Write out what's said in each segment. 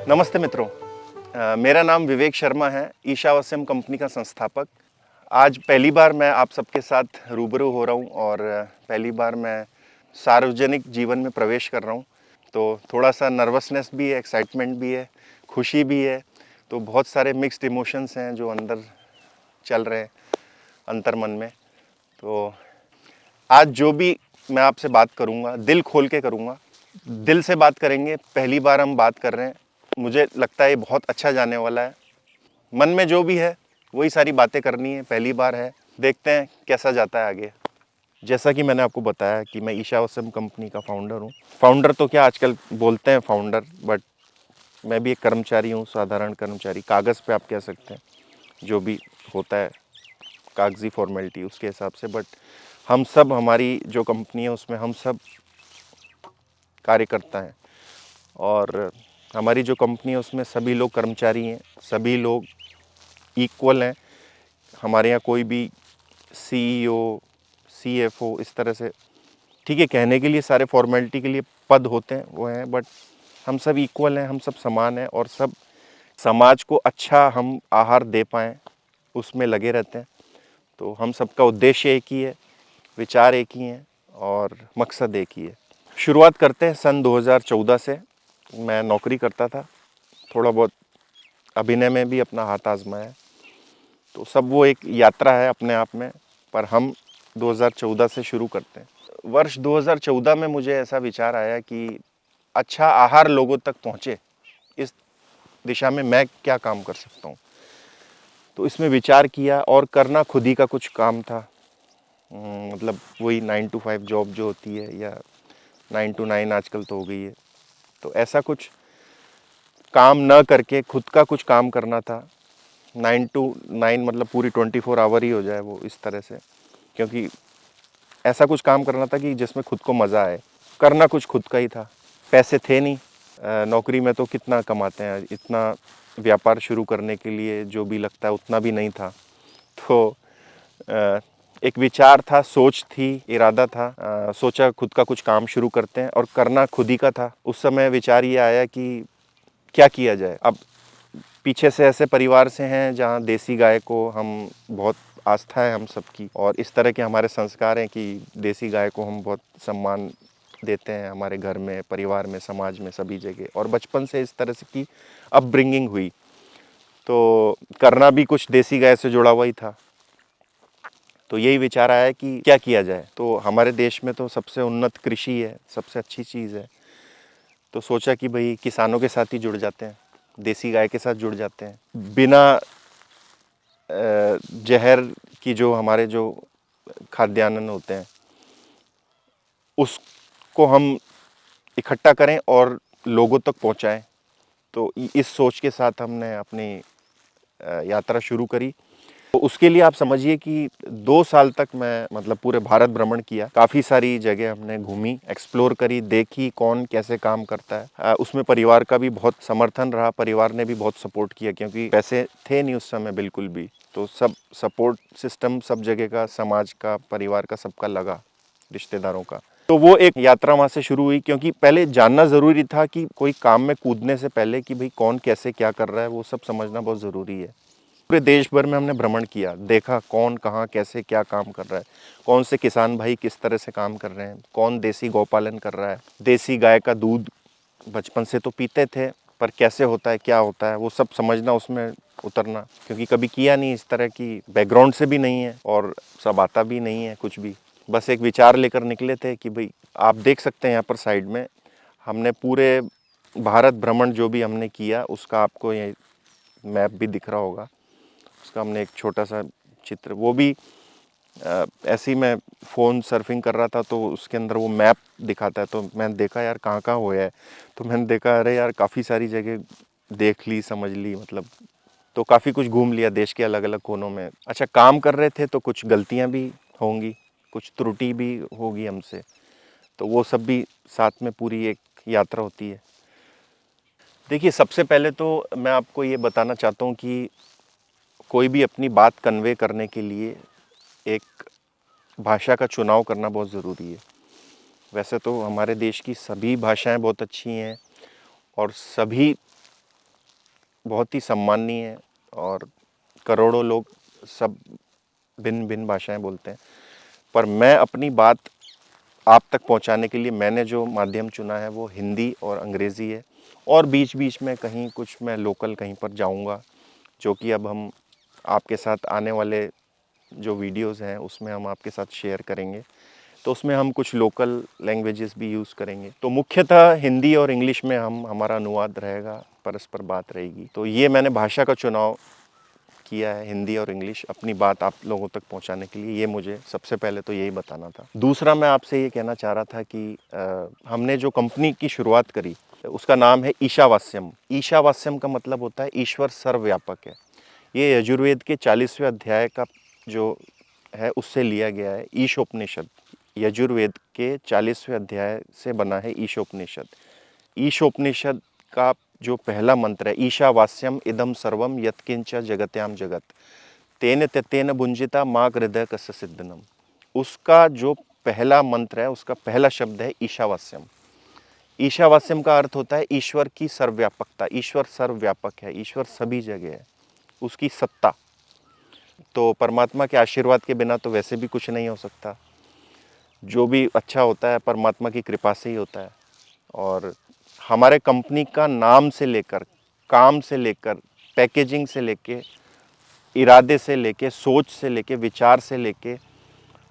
नमस्ते मित्रों। मेरा नाम विवेक शर्मा है, ईशावास्यम कंपनी का संस्थापक। आज पहली बार मैं आप सबके साथ रूबरू हो रहा हूँ और पहली बार मैं सार्वजनिक जीवन में प्रवेश कर रहा हूँ। तो थोड़ा सा नर्वसनेस भी है, एक्साइटमेंट भी है, खुशी भी है। तो बहुत सारे मिक्स्ड इमोशंस हैं जो अंदर चल रहे हैं अंतर्मन में। तो आज जो भी मैं आपसे बात करूँगा, दिल खोल के करूँगा, दिल से बात करेंगे। पहली बार हम बात कर रहे हैं, मुझे लगता है ये बहुत अच्छा जाने वाला है। मन में जो भी है वही सारी बातें करनी है, पहली बार है, देखते हैं कैसा जाता है आगे। जैसा कि मैंने आपको बताया कि मैं ईशावास्यम कंपनी का फाउंडर हूँ। फाउंडर तो क्या, आजकल बोलते हैं फाउंडर, बट मैं भी एक कर्मचारी हूँ, साधारण कर्मचारी, कागज़ पे आप कह सकते हैं, जो भी होता है कागजी फॉर्मेलिटी उसके हिसाब से। बट हम सब, हमारी जो कंपनी है उसमें हम सब कार्यकर्ता हैं और हमारी जो कंपनी है उसमें सभी लोग कर्मचारी हैं, सभी लोग इक्वल हैं। हमारे यहाँ कोई भी सीईओ, सीएफओ इस तरह से, ठीक है, कहने के लिए सारे फॉर्मेलिटी के लिए पद होते हैं वो हैं, बट हम सब इक्वल हैं, हम सब समान हैं और सब समाज को अच्छा हम आहार दे पाएँ उसमें लगे रहते हैं। तो हम सबका उद्देश्य एक ही है, विचार एक ही हैं और मकसद एक ही है। शुरुआत करते हैं सन 2014 से। मैं नौकरी करता था, थोड़ा बहुत अभिनय में भी अपना हाथ आजमाया है। तो सब वो एक यात्रा है अपने आप में, पर हम 2014 से शुरू करते हैं। वर्ष 2014 में मुझे ऐसा विचार आया कि अच्छा आहार लोगों तक पहुँचे, इस दिशा में मैं क्या काम कर सकता हूँ। तो इसमें विचार किया और करना खुद ही का कुछ काम था। मतलब वही 9 to 5 जॉब जो होती है, या 9 to 9 आजकल तो हो गई है। तो ऐसा कुछ काम न करके खुद का कुछ काम करना था। 9 to 9 मतलब पूरी 24 आवर ही हो जाए वो, इस तरह से, क्योंकि ऐसा कुछ काम करना था कि जिसमें खुद को मज़ा आए। करना कुछ खुद का ही था, पैसे थे नहीं। नौकरी में तो कितना कमाते हैं, इतना व्यापार शुरू करने के लिए जो भी लगता है उतना भी नहीं था। तो एक विचार था, सोच थी, इरादा था, सोचा खुद का कुछ काम शुरू करते हैं और करना खुद ही का था। उस समय विचार ये आया कि क्या किया जाए। अब पीछे से ऐसे परिवार से हैं जहाँ देसी गाय को हम बहुत आस्था है हम सबकी, और इस तरह के हमारे संस्कार हैं कि देसी गाय को हम बहुत सम्मान देते हैं हमारे घर में, परिवार में, समाज में, सभी जगह। और बचपन से इस तरह से की अपब्रिंगिंग हुई, तो करना भी कुछ देसी गाय से जुड़ा हुआ ही था। तो यही विचार आया कि क्या किया जाए। तो हमारे देश में तो सबसे उन्नत कृषि है, सबसे अच्छी चीज़ है। तो सोचा कि भाई किसानों के साथ ही जुड़ जाते हैं, देसी गाय के साथ जुड़ जाते हैं। बिना जहर की जो हमारे जो खाद्यान्न होते हैं उसको हम इकट्ठा करें और लोगों तक पहुंचाएं। तो इस सोच के साथ हमने अपनी यात्रा शुरू करी। तो उसके लिए आप समझिए कि 2 साल तक मैं मतलब पूरे भारत भ्रमण किया। काफ़ी सारी जगह हमने घूमी, एक्सप्लोर करी, देखी कौन कैसे काम करता है। उसमें परिवार का भी बहुत समर्थन रहा, परिवार ने भी बहुत सपोर्ट किया, क्योंकि पैसे थे नहीं उस समय बिल्कुल भी। तो सब सपोर्ट सिस्टम सब जगह का, समाज का, परिवार का, सबका लगा, रिश्तेदारों का। तो वो एक यात्रा वहाँ से शुरू हुई, क्योंकि पहले जानना ज़रूरी था कि कोई काम में कूदने से पहले कि भाई कौन कैसे क्या कर रहा है, वो सब समझना बहुत ज़रूरी है। पूरे देश भर में हमने भ्रमण किया, देखा कौन कहाँ कैसे क्या काम कर रहा है, कौन से किसान भाई किस तरह से काम कर रहे हैं, कौन देसी गौपालन कर रहा है, देसी गाय का दूध बचपन से तो पीते थे, पर कैसे होता है, क्या होता है, वो सब समझना, उसमें उतरना, क्योंकि कभी किया नहीं, इस तरह की बैकग्राउंड से भी नहीं है और सब आता भी नहीं है कुछ भी। बस एक विचार लेकर निकले थे कि भाई आप देख सकते हैं यहाँ पर साइड में हमने पूरे भारत भ्रमण जो भी हमने किया उसका आपको ये मैप भी दिख रहा होगा। उसका हमने एक छोटा सा चित्र, वो भी ऐसे ही मैं फ़ोन सर्फिंग कर रहा था तो उसके अंदर वो मैप दिखाता है। तो मैंने देखा यार कहाँ कहाँ हुआ है, तो मैंने देखा अरे यार काफ़ी सारी जगह देख ली, समझ ली, मतलब तो काफ़ी कुछ घूम लिया देश के अलग अलग कोनों में। अच्छा, काम कर रहे थे तो कुछ गलतियाँ भी होंगी, कुछ त्रुटि भी होगी हमसे, तो वो सब भी साथ में पूरी एक यात्रा होती है। देखिए, सबसे पहले तो मैं आपको ये बताना चाहता हूँ कि कोई भी अपनी बात कन्वे करने के लिए एक भाषा का चुनाव करना बहुत ज़रूरी है। वैसे तो हमारे देश की सभी भाषाएं बहुत अच्छी हैं और सभी बहुत ही सम्माननीय है और करोड़ों लोग सब भिन्न भिन्न भाषाएं बोलते हैं, पर मैं अपनी बात आप तक पहुंचाने के लिए मैंने जो माध्यम चुना है वो हिंदी और अंग्रेज़ी है। और बीच बीच में कहीं कुछ मैं लोकल कहीं पर जाऊंगा, जो कि अब हम आपके साथ आने वाले जो वीडियोस हैं उसमें हम आपके साथ शेयर करेंगे। तो उसमें हम कुछ लोकल लैंग्वेजेस भी यूज़ करेंगे। तो मुख्यतः हिंदी और इंग्लिश में हमारा अनुवाद रहेगा, परस्पर बात रहेगी। तो ये मैंने भाषा का चुनाव किया है, हिंदी और इंग्लिश, अपनी बात आप लोगों तक पहुंचाने के लिए। ये मुझे सबसे पहले तो यही बताना था। दूसरा मैं आपसे ये कहना चाह रहा था कि हमने जो कंपनी की शुरुआत करी उसका नाम है ईशावास्यम। ईशावास्यम का मतलब होता है ईश्वर सर्वव्यापक है। ये यजुर्वेद के 40वें अध्याय का जो है उससे लिया गया है। ईशोपनिषद यजुर्वेद के 40वें अध्याय से बना है ईशोपनिषद। ईशोपनिषद का जो पहला मंत्र है, ईशावास्यम इदम सर्वम यत्किंच जगत्याम जगत तेन त्यतेन भुंजिता माँ हृदय कस्य सिद्धनम, उसका जो पहला मंत्र है उसका पहला शब्द है ईशावास्यम। ईशावास्यम का अर्थ होता है ईश्वर की सर्वव्यापकता। ईश्वर सर्वव्यापक है, ईश्वर सभी जगह है, उसकी सत्ता। तो परमात्मा के आशीर्वाद के बिना तो वैसे भी कुछ नहीं हो सकता। जो भी अच्छा होता है परमात्मा की कृपा से ही होता है। और हमारे कंपनी का नाम से लेकर, काम से लेकर, पैकेजिंग से लेके, इरादे से लेके, सोच से लेके, विचार से लेके,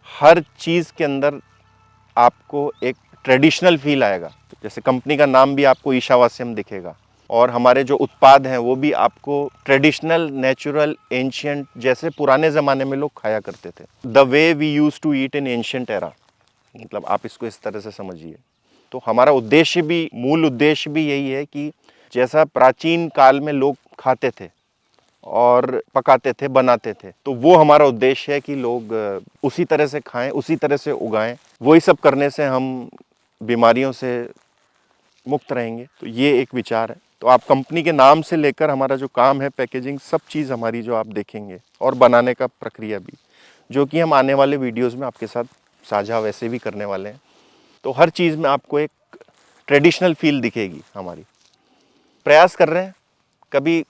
हर चीज़ के अंदर आपको एक ट्रेडिशनल फील आएगा। जैसे कंपनी का नाम भी आपको ईशावास्यम दिखेगा और हमारे जो उत्पाद हैं वो भी आपको ट्रेडिशनल, नेचुरल, एंशियंट, जैसे पुराने ज़माने में लोग खाया करते थे। The way we use to eat in ancient era, मतलब आप इसको इस तरह से समझिए। तो हमारा उद्देश्य भी, मूल उद्देश्य भी यही है कि जैसा प्राचीन काल में लोग खाते थे और पकाते थे, बनाते थे, तो वो हमारा उद्देश्य है कि लोग उसी तरह से खाएं, उसी तरह से उगाएं। वही सब करने से हम बीमारियों से मुक्त रहेंगे। तो ये एक विचार है। तो आप कंपनी के नाम से लेकर हमारा जो काम है, पैकेजिंग, सब चीज़ हमारी जो आप देखेंगे, और बनाने का प्रक्रिया भी, जो कि हम आने वाले वीडियोज़ में आपके साथ साझा वैसे भी करने वाले हैं। तो हर चीज़ में आपको एक ट्रेडिशनल फील दिखेगी हमारी। प्रयास कर रहे हैं, कभी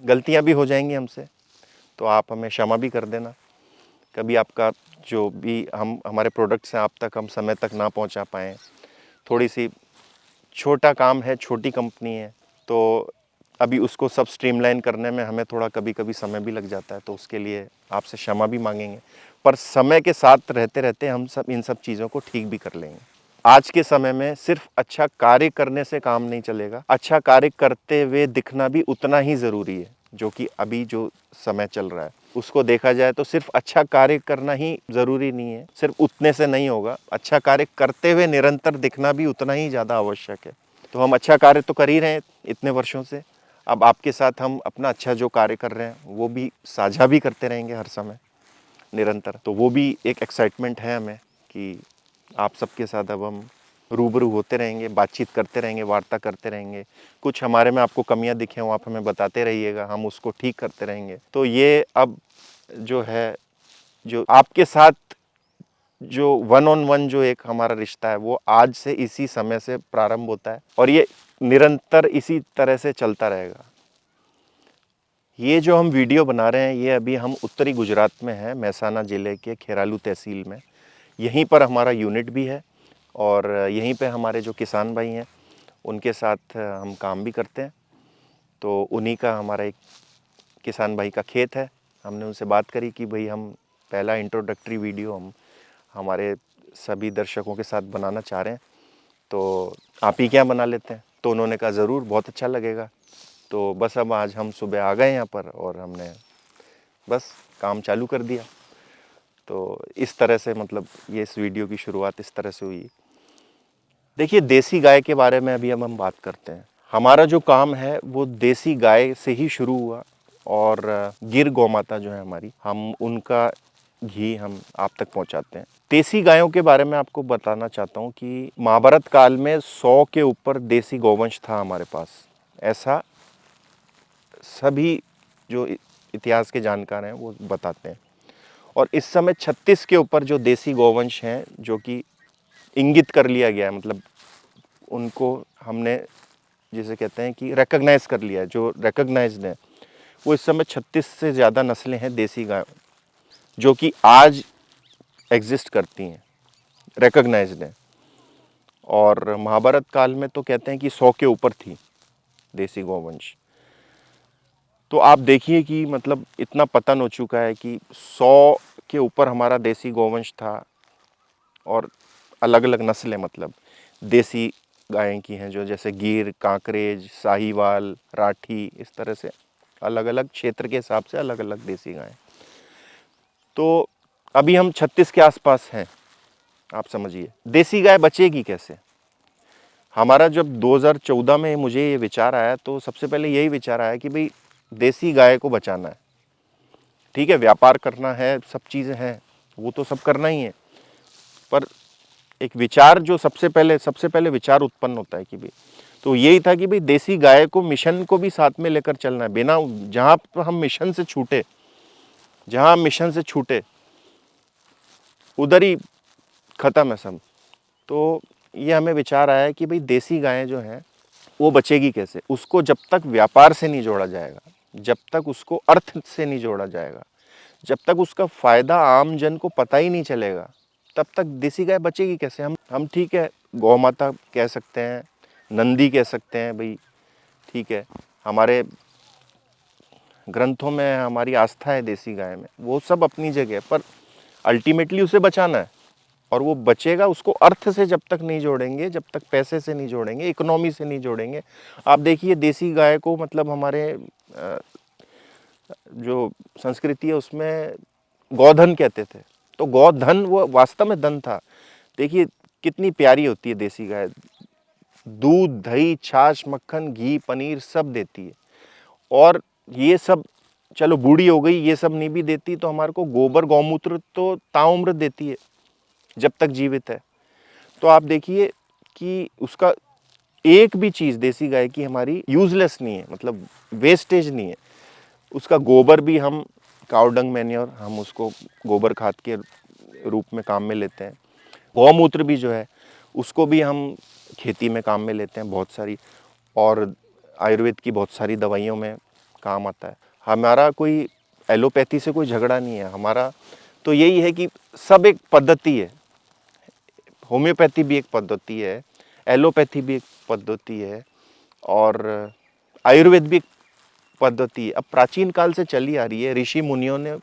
गलतियां भी हो जाएंगी हमसे, तो आप हमें क्षमा भी कर देना। कभी आपका जो भी हमारे प्रोडक्ट्स हैं आप तक हम समय तक ना पहुंचा पाएँ, थोड़ी सी छोटा काम है, छोटी कंपनी है, तो अभी उसको सब स्ट्रीमलाइन करने में हमें थोड़ा कभी कभी समय भी लग जाता है, तो उसके लिए आपसे क्षमा भी मांगेंगे। पर समय के साथ रहते रहते हम सब इन सब चीज़ों को ठीक भी कर लेंगे। आज के समय में सिर्फ अच्छा कार्य करने से काम नहीं चलेगा, अच्छा कार्य करते हुए दिखना भी उतना ही ज़रूरी है। जो कि अभी जो समय चल रहा है उसको देखा जाए तो सिर्फ अच्छा कार्य करना ही ज़रूरी नहीं है, सिर्फ उतने से नहीं होगा। अच्छा कार्य करते हुए निरंतर दिखना भी उतना ही ज़्यादा आवश्यक है। तो हम अच्छा कार्य तो कर ही रहे हैं इतने वर्षों से, अब आपके साथ हम अपना अच्छा जो कार्य कर रहे हैं वो भी साझा भी करते रहेंगे हर समय निरंतर। तो वो भी एक एक्साइटमेंट है हमें कि आप सबके साथ अब हम रूबरू होते रहेंगे, बातचीत करते रहेंगे, वार्ता करते रहेंगे। कुछ हमारे में आपको कमियां दिखें वो आप हमें बताते रहिएगा, हम उसको ठीक करते रहेंगे। तो ये अब जो है, जो आपके साथ जो वन ऑन वन जो एक हमारा रिश्ता है वो आज से इसी समय से प्रारंभ होता है और ये निरंतर इसी तरह से चलता रहेगा। ये जो हम वीडियो बना रहे हैं ये अभी हम उत्तरी गुजरात में हैं, महसाना ज़िले के खेरालू तहसील में। यहीं पर हमारा यूनिट भी है और यहीं पे हमारे जो किसान भाई हैं उनके साथ हम काम भी करते हैं। तो उन्हीं का हमारा एक किसान भाई का खेत है। हमने उनसे बात करी कि भाई हम पहला इंट्रोडक्टरी वीडियो हम हमारे सभी दर्शकों के साथ बनाना चाह रहे हैं, तो आप ही क्या बना लेते हैं। तो उन्होंने कहा ज़रूर, बहुत अच्छा लगेगा। तो बस अब आज हम सुबह आ गए यहाँ पर और हमने बस काम चालू कर दिया। तो इस तरह से मतलब ये इस वीडियो की शुरुआत इस तरह से हुई। देखिए, देसी गाय के बारे में अभी हम बात करते हैं। हमारा जो काम है वो देसी गाय से ही शुरू हुआ और गिर गौमाता जो है हमारी, हम उनका घी हम आप तक पहुंचाते हैं। देसी गायों के बारे में आपको बताना चाहता हूं कि महाभारत काल में 100 के ऊपर देसी गौवंश था हमारे पास। ऐसा सभी जो इतिहास के जानकार हैं वो बताते हैं। और इस समय 36 के ऊपर जो देसी गौवंश हैं जो कि इंगित कर लिया गया है, मतलब उनको हमने जिसे कहते हैं कि रिकॉग्नाइज कर लिया है, जो रिकॉग्नाइज्ड है, वो इस समय 36 से ज़्यादा नस्लें हैं देसी गाय जो कि आज एग्जिस्ट करती हैं, रिकॉग्नाइज्ड हैं। और महाभारत काल में तो कहते हैं कि 100 के ऊपर थी देसी गौवंश। तो आप देखिए कि मतलब इतना पतन हो चुका है कि 100 के ऊपर हमारा देसी गौवंश था, और अलग अलग नस्लें मतलब देसी गायें की हैं, जो जैसे गिर, कांकरेज, साहीवाल, राठी, इस तरह से अलग अलग क्षेत्र के हिसाब से अलग अलग देसी गायें। तो अभी हम 36 के आसपास हैं। आप समझिए देसी गाय बचेगी कैसे। हमारा जब 2014 में मुझे ये विचार आया तो सबसे पहले यही विचार आया कि भाई देसी गाय को बचाना है। ठीक है, व्यापार करना है, सब चीज़ें हैं, वो तो सब करना ही है, पर एक विचार जो सबसे पहले विचार उत्पन्न होता है कि भाई, तो यही था कि भाई देसी गाय को, मिशन को भी साथ में लेकर चलना है। बिना जहाँ पर हम मिशन से छूटे, जहाँ मिशन से छूटे उधर ही खत्म है सब। तो ये हमें विचार आया कि भाई देसी गायें जो हैं वो बचेगी कैसे। उसको जब तक व्यापार से नहीं जोड़ा जाएगा, जब तक उसको अर्थ से नहीं जोड़ा जाएगा, जब तक उसका फायदा आम जन को पता ही नहीं चलेगा, तब तक देसी गाय बचेगी कैसे। हम ठीक है, गौ माता कह सकते हैं, नंदी कह सकते हैं भाई, ठीक है, हमारे ग्रंथों में हमारी आस्था है देसी गाय में, वो सब अपनी जगह, पर अल्टीमेटली उसे बचाना है। और वो बचेगा, उसको अर्थ से जब तक नहीं जोड़ेंगे, जब तक पैसे से नहीं जोड़ेंगे, इकोनॉमी से नहीं जोड़ेंगे। आप देखिए देसी गाय को मतलब हमारे जो संस्कृति है उसमें गौधन कहते थे। तो गौधन वो वास्तव में धन था। देखिए कितनी प्यारी होती है देसी गाय, दूध, दही, छाछ, मक्खन, घी, पनीर सब देती है। और ये सब चलो बूढ़ी हो गई, ये सब नहीं भी देती तो हमारे को गोबर गौमूत्र तो ताउम्र देती है जब तक जीवित है। तो आप देखिए कि उसका एक भी चीज़ देसी गाय की हमारी यूजलेस नहीं है, मतलब वेस्टेज नहीं है। उसका गोबर भी हम काउडंग मैन्योर, हम उसको गोबर खाद के रूप में काम में लेते हैं। गौमूत्र भी जो है उसको भी हम खेती में काम में लेते हैं बहुत सारी, और आयुर्वेद की बहुत सारी दवाइयों में काम आता है। हमारा कोई एलोपैथी से कोई झगड़ा नहीं है, हमारा तो यही है कि सब एक पद्धति है। होम्योपैथी भी एक पद्धति है, एलोपैथी भी एक पद्धति है, और आयुर्वेद भी एक पद्धति है। अब प्राचीन काल से चली आ रही है, ऋषि मुनियों ने,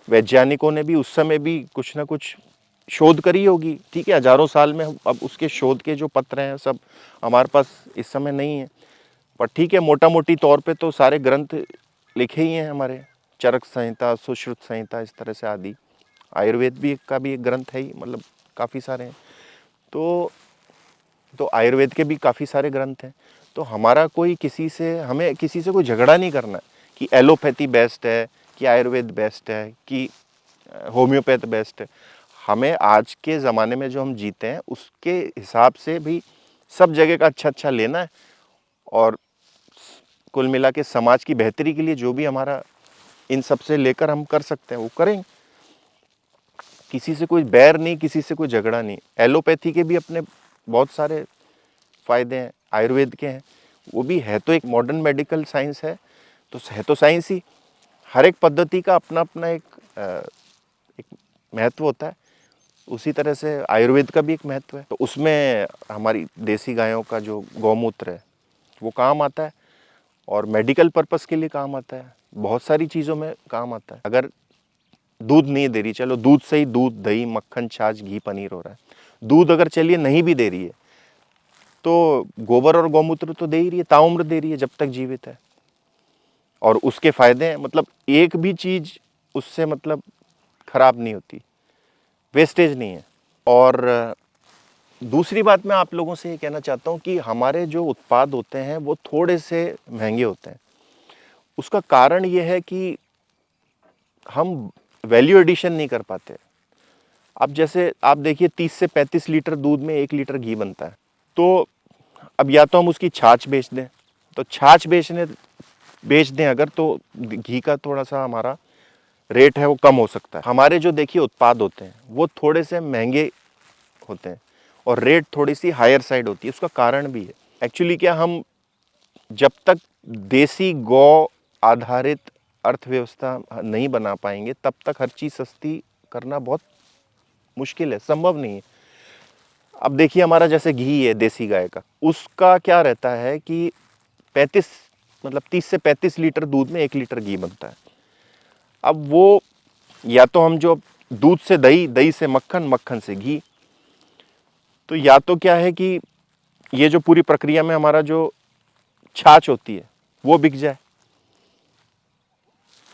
वैज्ञानिकों ने भी उस समय भी कुछ ना कुछ शोध करी होगी। ठीक है, हजारों साल में अब उसके शोध के जो पत्र हैं सब हमारे पास इस समय नहीं है, पर ठीक है, मोटा मोटी तौर पे तो सारे ग्रंथ लिखे ही हैं हमारे, चरक संहिता, सुश्रुत संहिता, इस तरह से आदि। आयुर्वेद भी का भी एक ग्रंथ है ही, मतलब काफ़ी सारे हैं। तो आयुर्वेद के भी काफ़ी सारे ग्रंथ हैं। तो हमारा कोई हमें किसी से कोई झगड़ा नहीं करना है कि एलोपैथी बेस्ट है, कि आयुर्वेद बेस्ट है, कि होम्योपैथ बेस्ट है। हमें आज के ज़माने में जो हम जीते हैं उसके हिसाब से भी सब जगह का अच्छा लेना है, और कुल मिला के समाज की बेहतरी के लिए जो भी हमारा इन सब से लेकर हम कर सकते हैं वो करेंगे। किसी से कोई बैर नहीं, किसी से कोई झगड़ा नहीं। एलोपैथी के भी अपने बहुत सारे फायदे हैं, आयुर्वेद के हैं, वो भी है तो एक मॉडर्न मेडिकल साइंस है, तो है तो साइंस ही। हर एक पद्धति का अपना अपना एक महत्व होता है। उसी तरह से आयुर्वेद का भी एक महत्व है। तो उसमें हमारी देसी गायों का जो गौमूत्र है वो काम आता है, और मेडिकल पर्पस के लिए काम आता है, बहुत सारी चीज़ों में काम आता है। अगर दूध नहीं दे रही, चलो दूध से ही दूध, दही, मक्खन, छाछ, घी, पनीर हो रहा है। दूध अगर चलिए नहीं भी दे रही है तो गोबर और गौमूत्र तो दे ही रही है, ताउम्र दे रही है जब तक जीवित है, और उसके फायदे हैं। मतलब एक भी चीज़ उससे मतलब खराब नहीं होती, वेस्टेज नहीं है। और दूसरी बात मैं आप लोगों से ये कहना चाहता हूँ कि हमारे जो उत्पाद होते हैं वो थोड़े से महंगे होते हैं। उसका कारण ये है कि हम वैल्यू एडिशन नहीं कर पाते। अब जैसे आप देखिए 30 से 35 लीटर दूध में 1 लीटर घी बनता है। तो अब या तो हम उसकी छाछ बेच दें, तो छाछ बेच दें अगर, तो घी का थोड़ा सा हमारा रेट है वो कम हो सकता है। हमारे जो देखिए उत्पाद होते हैं वो थोड़े से महंगे होते हैं, और रेट थोड़ी सी हायर साइड होती है। उसका कारण भी है, एक्चुअली क्या हम जब तक देसी गौ आधारित अर्थव्यवस्था नहीं बना पाएंगे तब तक हर चीज़ सस्ती करना बहुत मुश्किल है, संभव नहीं है। अब देखिए हमारा जैसे घी है देसी गाय का, उसका क्या रहता है कि 35 मतलब 30 से 35 लीटर दूध में 1 लीटर घी बनता है। अब वो या तो हम जो दूध से दही, दही से मक्खन, मक्खन से घी, तो या तो क्या है कि ये जो पूरी प्रक्रिया में हमारा जो छाछ होती है वो बिक जाए,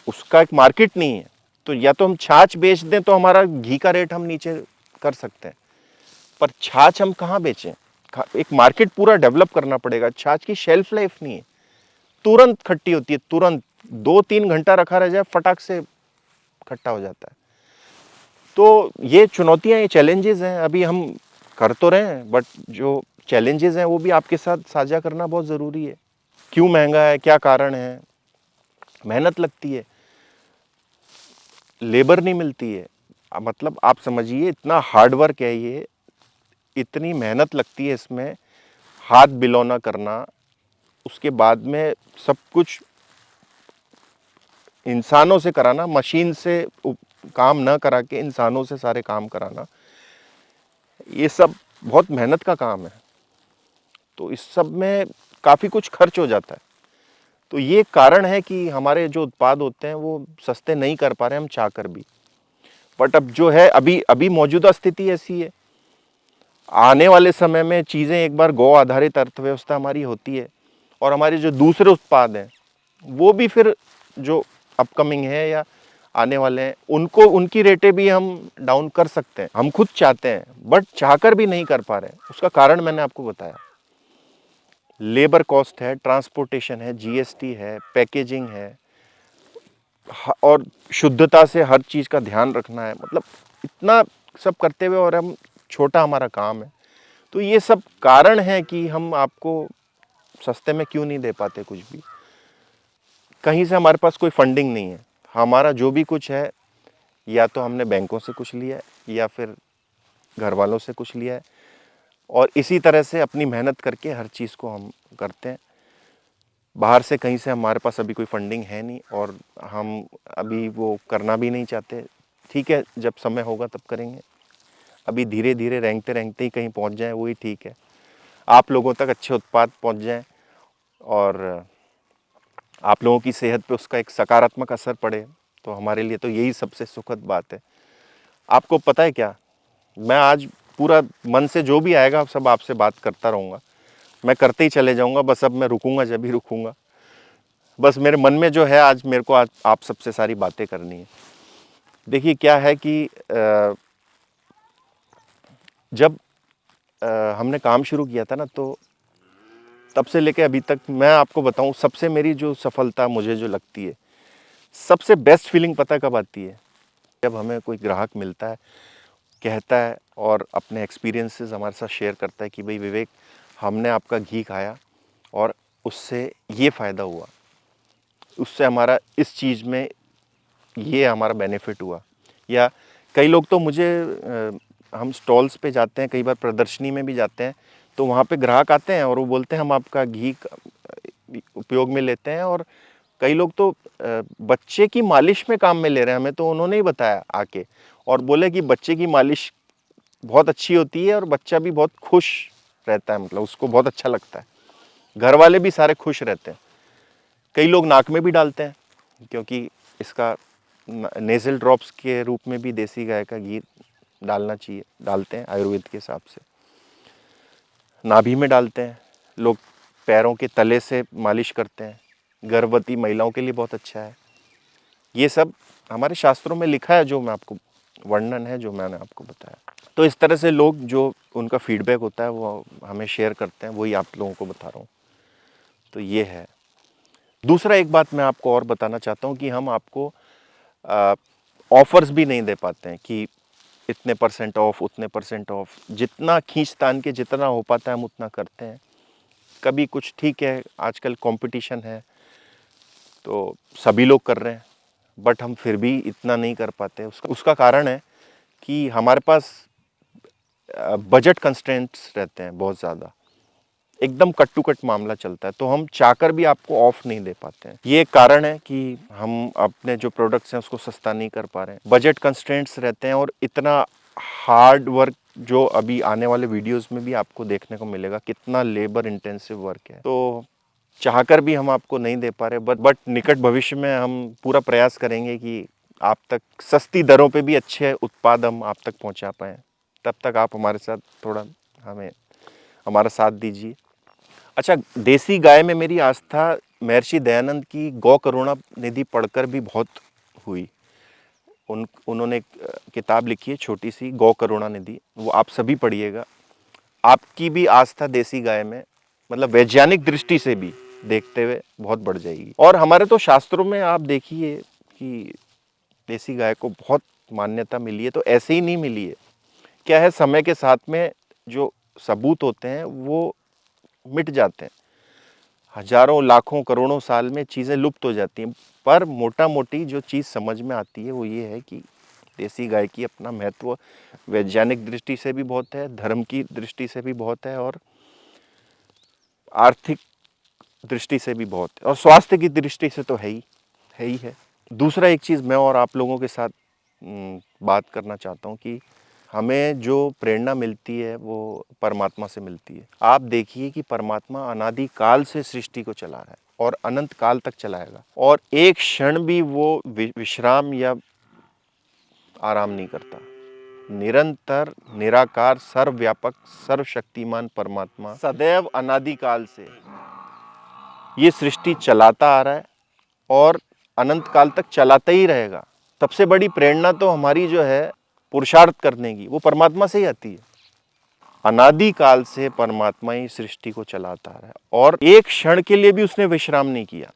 उसका एक मार्केट नहीं है, तो या तो हम छाछ बेच दें तो हमारा घी का रेट हम नीचे कर सकते हैं, पर छाछ हम कहाँ बेचें? एक मार्केट पूरा डेवलप करना पड़ेगा। छाछ की शेल्फ लाइफ नहीं है, तुरंत खट्टी होती है, तुरंत 2-3 घंटा रखा रह जाए फटाक से खट्टा हो जाता है। तो ये चुनौतियां, ये चैलेंजेस हैं, अभी हम कर तो रहे हैं, बट जो चैलेंजेस हैं वो भी आपके साथ साझा करना बहुत ज़रूरी है। क्यों महंगा है, क्या कारण है? मेहनत लगती है, लेबर नहीं मिलती है, मतलब आप समझिए इतना हार्ड वर्क है ये, इतनी मेहनत लगती है इसमें, हाथ बिलौना करना, उसके बाद में सब कुछ इंसानों से कराना, मशीन से काम ना करा के इंसानों से सारे काम कराना, ये सब बहुत मेहनत का काम है। तो इस सब में काफ़ी कुछ खर्च हो जाता है। तो ये कारण है कि हमारे जो उत्पाद होते हैं वो सस्ते नहीं कर पा रहे हम चाहकर भी। बट अब जो है, अभी अभी मौजूदा स्थिति ऐसी है, आने वाले समय में चीज़ें एक बार गौ आधारित अर्थव्यवस्था हमारी होती है और हमारे जो दूसरे उत्पाद हैं वो भी फिर जो अपकमिंग है या आने वाले हैं उनको, उनकी रेटें भी हम डाउन कर सकते हैं। हम खुद चाहते हैं बट चाहकर भी नहीं कर पा रहे हैं। उसका कारण मैंने आपको बताया, लेबर कॉस्ट है, ट्रांसपोर्टेशन है, जीएसटी है, पैकेजिंग है, और शुद्धता से हर चीज़ का ध्यान रखना है। मतलब इतना सब करते हुए और हम छोटा हमारा काम है, तो ये सब कारण है कि हम आपको सस्ते में क्यों नहीं दे पाते कुछ भी। कहीं से हमारे पास कोई फंडिंग नहीं है, हमारा जो भी कुछ है या तो हमने बैंकों से कुछ लिया है या फिर घर वालों से कुछ लिया है, और इसी तरह से अपनी मेहनत करके हर चीज़ को हम करते हैं। बाहर से कहीं से हमारे पास अभी कोई फंडिंग है नहीं और हम अभी वो करना भी नहीं चाहते। ठीक है, जब समय होगा तब करेंगे। अभी धीरे धीरे रेंगते रेंगते ही कहीं पहुंच जाएं वही ठीक है। आप लोगों तक अच्छे उत्पाद पहुंच जाएं और आप लोगों की सेहत पे उसका एक सकारात्मक असर पड़े, तो हमारे लिए तो यही सबसे सुखद बात है। आपको पता है क्या, मैं आज पूरा मन से जो भी आएगा सब आपसे बात करता रहूँगा, मैं करते ही चले जाऊँगा। बस अब मैं रुकूँगा जब भी रुकूँगा। बस मेरे मन में जो है आज मेरे को आज आप सबसे सारी बातें करनी है। देखिए क्या है कि जब हमने काम शुरू किया था ना, तो तब से लेके अभी तक मैं आपको बताऊं, सबसे मेरी जो सफलता मुझे जो लगती है, सबसे बेस्ट फीलिंग पता कब आती है? जब हमें कोई ग्राहक मिलता है, कहता है और अपने एक्सपीरियंसेस हमारे साथ शेयर करता है कि भाई विवेक, हमने आपका घी खाया और उससे ये फ़ायदा हुआ, उससे हमारा इस चीज़ में ये हमारा बेनिफिट हुआ। या कई लोग तो मुझे हम स्टॉल्स पे जाते हैं, कई बार प्रदर्शनी में भी जाते हैं, तो वहाँ पे ग्राहक आते हैं और वो बोलते हैं हम आपका घी उपयोग में लेते हैं। और कई लोग तो बच्चे की मालिश में काम में ले रहे हैं, हमें तो उन्होंने ही बताया आके, और बोले कि बच्चे की मालिश बहुत अच्छी होती है और बच्चा भी बहुत खुश रहता है, मतलब उसको बहुत अच्छा लगता है, घर वाले भी सारे खुश रहते हैं। कई लोग नाक में भी डालते हैं, क्योंकि इसका नेज़ल ड्रॉप्स के रूप में भी देसी गाय का घी डालना चाहिए, डालते हैं आयुर्वेद के हिसाब से। नाभि में डालते हैं लोग, पैरों के तले से मालिश करते हैं, गर्भवती महिलाओं के लिए बहुत अच्छा है। ये सब हमारे शास्त्रों में लिखा है, जो मैं आपको वर्णन है जो मैंने आपको बताया। तो इस तरह से लोग जो उनका फीडबैक होता है वो हमें शेयर करते हैं, वही आप लोगों को बता रहा हूँ। तो ये है। दूसरा एक बात मैं आपको और बताना चाहता हूँ कि हम आपको ऑफ़र्स भी नहीं दे पाते हैं कि इतने % ऑफ, उतने % ऑफ। जितना खींच-तान के जितना हो पाता है हम उतना करते हैं। कभी कुछ ठीक है, आजकल कॉम्पिटिशन है तो सभी लोग कर रहे हैं, बट हम फिर भी इतना नहीं कर पाते। उसका कारण है कि हमारे पास बजट कंस्ट्रेंट्स रहते हैं बहुत ज़्यादा। एकदम कट टू कट मामला चलता है, तो हम चाहकर भी आपको ऑफ नहीं दे पाते हैं। ये एक कारण है कि हम अपने जो प्रोडक्ट्स हैं उसको सस्ता नहीं कर पा रहे हैं, बजट कंस्ट्रेंट्स रहते हैं, और इतना हार्ड वर्क जो अभी आने वाले वीडियोस में भी आपको देखने को मिलेगा, कितना लेबर इंटेंसिव वर्क है, तो चाहकर भी हम आपको नहीं दे पा रहे। बट निकट भविष्य में हम पूरा प्रयास करेंगे कि आप तक सस्ती दरों पे भी अच्छे उत्पाद हम आप तक पहुंचा पाएँ। तब तक आप हमारे साथ थोड़ा हमारा साथ दीजिए। अच्छा, देसी गाय में मेरी आस्था महर्षि दयानंद की गौ करुणा निधि पढ़कर भी बहुत हुई। उन्होंने एक किताब लिखी है छोटी सी, गौ करुणा निधि, वो आप सभी पढ़िएगा। आपकी भी आस्था देसी गाय में, मतलब वैज्ञानिक दृष्टि से भी देखते हुए, बहुत बढ़ जाएगी। और हमारे तो शास्त्रों में आप देखिए कि देसी गाय को बहुत मान्यता मिली है, तो ऐसे ही नहीं मिली है। क्या है, समय के साथ में जो सबूत होते हैं वो मिट जाते हैं, हजारों लाखों करोड़ों साल में चीज़ें लुप्त हो जाती हैं। पर मोटा मोटी जो चीज़ समझ में आती है वो ये है कि देसी गाय की अपना महत्व वैज्ञानिक दृष्टि से भी बहुत है, धर्म की दृष्टि से भी बहुत है, और आर्थिक दृष्टि से भी बहुत है, और स्वास्थ्य की दृष्टि से तो है ही है। दूसरा एक चीज़ मैं और आप लोगों के साथ बात करना चाहता हूँ कि हमें जो प्रेरणा मिलती है वो परमात्मा से मिलती है। आप देखिए कि परमात्मा अनादि काल से सृष्टि को चला रहा है और अनंत काल तक चलाएगा, और एक क्षण भी वो विश्राम या आराम नहीं करता। निरंतर निराकार सर्वव्यापक सर्वशक्तिमान परमात्मा सदैव अनादि काल से ये सृष्टि चलाता आ रहा है और अनंत काल तक चलाता ही रहेगा। सबसे बड़ी प्रेरणा तो हमारी जो है पुरुषार्थ करने की, वो परमात्मा से ही आती है। अनादि काल से परमात्मा ही सृष्टि को चलाता आ रहा है, और एक क्षण के लिए भी उसने विश्राम नहीं किया।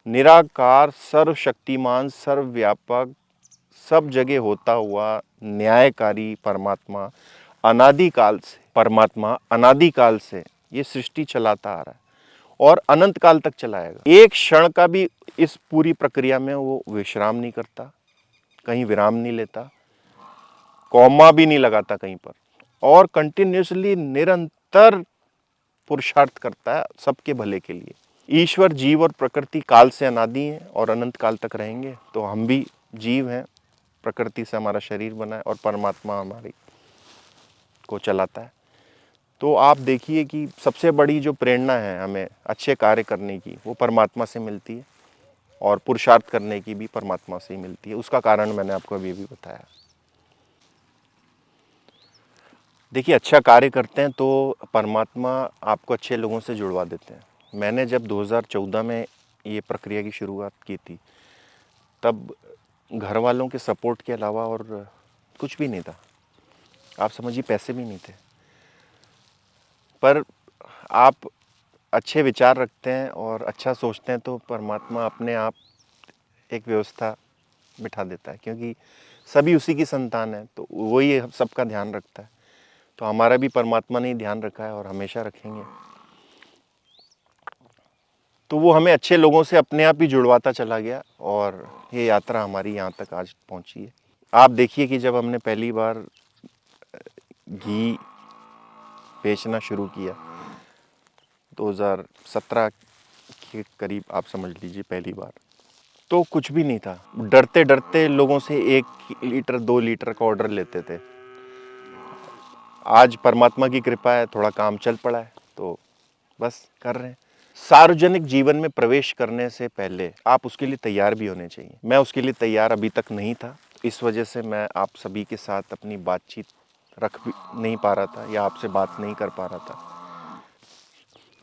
निराकार सर्वशक्तिमान सर्वव्यापक सब जगह होता हुआ न्यायकारी परमात्मा अनादि काल से ये सृष्टि चलाता आ रहा है और अनंत काल तक चलाएगा। एक क्षण का भी इस पूरी प्रक्रिया में वो विश्राम नहीं करता, कहीं विराम नहीं लेता, कॉमा भी नहीं लगाता कहीं पर, और कंटिन्यूसली निरंतर पुरुषार्थ करता है सबके भले के लिए। ईश्वर, जीव और प्रकृति काल से अनादि हैं और अनंत काल तक रहेंगे, तो हम भी जीव हैं, प्रकृति से हमारा शरीर बना है और परमात्मा हमारी को चलाता है। तो आप देखिए कि सबसे बड़ी जो प्रेरणा है हमें अच्छे कार्य करने की, वो परमात्मा से मिलती है, और पुरुषार्थ करने की भी परमात्मा से ही मिलती है। उसका कारण मैंने आपको अभी भी बताया। देखिए, अच्छा कार्य करते हैं तो परमात्मा आपको अच्छे लोगों से जुड़वा देते हैं। मैंने जब 2014 में ये प्रक्रिया की शुरुआत की थी, तब घर वालों के सपोर्ट के अलावा और कुछ भी नहीं था। आप समझिए, पैसे भी नहीं थे, पर आप अच्छे विचार रखते हैं और अच्छा सोचते हैं तो परमात्मा अपने आप एक व्यवस्था बिठा देता है, क्योंकि सभी उसी की संतान है, तो वही सबका ध्यान रखता है। तो हमारा भी परमात्मा ने ध्यान रखा है और हमेशा रखेंगे। तो वो हमें अच्छे लोगों से अपने आप ही जुड़वाता चला गया, और ये यात्रा हमारी यहाँ तक आज पहुँची है। आप देखिए कि जब हमने पहली बार घी बेचना शुरू किया 2017 के करीब, आप समझ लीजिए पहली बार, तो कुछ भी नहीं था। डरते डरते लोगों से 1 लीटर 2 लीटर का ऑर्डर लेते थे। आज परमात्मा की कृपा है, थोड़ा काम चल पड़ा है, तो बस कर रहे हैं। सार्वजनिक जीवन में प्रवेश करने से पहले आप उसके लिए तैयार भी होने चाहिए। मैं उसके लिए तैयार अभी तक नहीं था, इस वजह से मैं आप सभी के साथ अपनी बातचीत रख भी नहीं पा रहा था, या आपसे बात नहीं कर पा रहा था,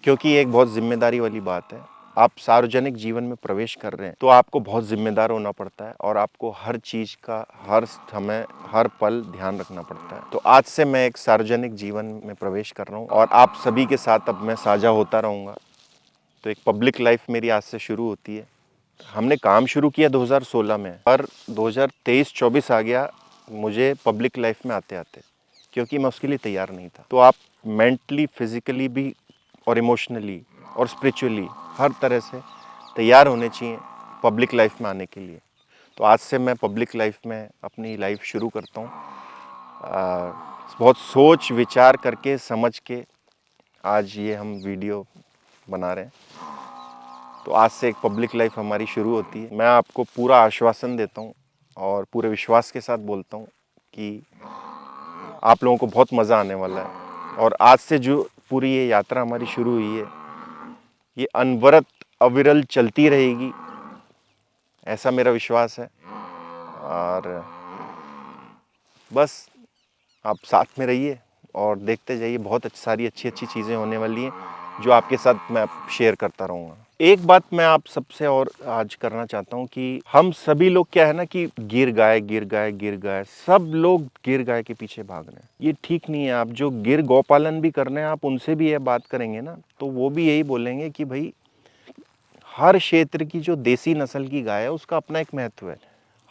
क्योंकि एक बहुत जिम्मेदारी वाली बात है। आप सार्वजनिक जीवन में प्रवेश कर रहे हैं तो आपको बहुत जिम्मेदार होना पड़ता है, और आपको हर चीज़ का हर समय हर पल ध्यान रखना पड़ता है। तो आज से मैं एक सार्वजनिक जीवन में प्रवेश कर रहा हूँ, और आप सभी के साथ अब मैं साझा होता रहूँगा। तो एक पब्लिक लाइफ मेरी आज से शुरू होती है। हमने काम शुरू किया 2016 में, पर 2023-24 आ गया मुझे पब्लिक लाइफ में आते आते, क्योंकि मैं उसके लिए तैयार नहीं था। तो आप मेंटली, फिजिकली भी, और इमोशनली और स्पिरिचुअली हर तरह से तैयार होने चाहिए पब्लिक लाइफ में आने के लिए। तो आज से मैं पब्लिक लाइफ में अपनी लाइफ शुरू करता हूँ, बहुत सोच विचार करके, समझ के, आज ये हम वीडियो बना रहे हैं। तो आज से एक पब्लिक लाइफ हमारी शुरू होती है। मैं आपको पूरा आश्वासन देता हूँ और पूरे विश्वास के साथ बोलता हूँ कि आप लोगों को बहुत मज़ा आने वाला है। और आज से जो पूरी ये यात्रा हमारी शुरू हुई है, ये अनवरत अविरल चलती रहेगी, ऐसा मेरा विश्वास है। और बस आप साथ में रहिए और देखते जाइए, बहुत सारी अच्छी चीज़ें होने वाली हैं जो आपके साथ मैं शेयर करता रहूँगा। एक बात मैं आप सबसे और आज करना चाहता हूँ कि हम सभी लोग क्या है ना कि गिर गाय सब लोग गिर गाय के पीछे भाग रहे हैं। ये ठीक नहीं है। आप जो गिर गौपालन भी कर रहे हैं, आप उनसे भी ये बात करेंगे ना तो वो भी यही बोलेंगे कि भाई हर क्षेत्र की जो देसी नस्ल की गाय है उसका अपना एक महत्व है।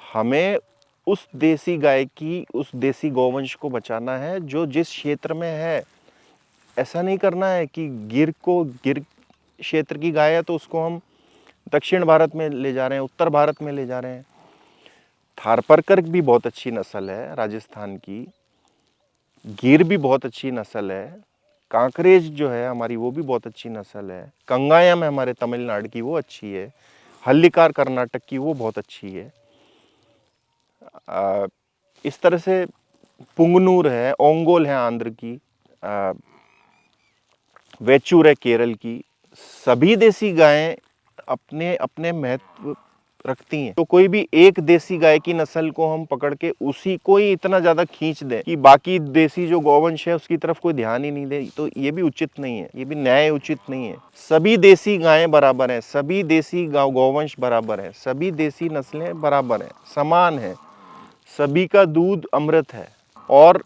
हमें उस देसी गाय की, उस देसी गौवंश को बचाना है जो जिस क्षेत्र में है। ऐसा नहीं करना है कि गिर क्षेत्र की गाय है तो उसको हम दक्षिण भारत में ले जा रहे हैं, उत्तर भारत में ले जा रहे हैं। थारपारकर भी बहुत अच्छी नस्ल है राजस्थान की, गिर भी बहुत अच्छी नस्ल है, कांकरेज जो है हमारी वो भी बहुत अच्छी नस्ल है, कंगायम है हमारे तमिलनाडु की वो अच्छी है, हल्लीकार कर्नाटक की वो बहुत अच्छी है। इस तरह से पुंगनूर है, ओंगोल है आंध्र की, वेचूर है केरल की। सभी देसी गायें अपने अपने महत्व रखती हैं। तो कोई भी एक देसी गाय की नस्ल को हम पकड़ के उसी को ही इतना ज्यादा खींच दें कि बाकी देसी जो गौवंश है उसकी तरफ कोई ध्यान ही नहीं दे, तो ये भी उचित नहीं है, ये भी न्याय उचित नहीं है। सभी देसी गायें बराबर हैं, सभी देसी गौवंश बराबर है, सभी देसी नस्लें बराबर हैं, समान है, सभी का दूध अमृत है और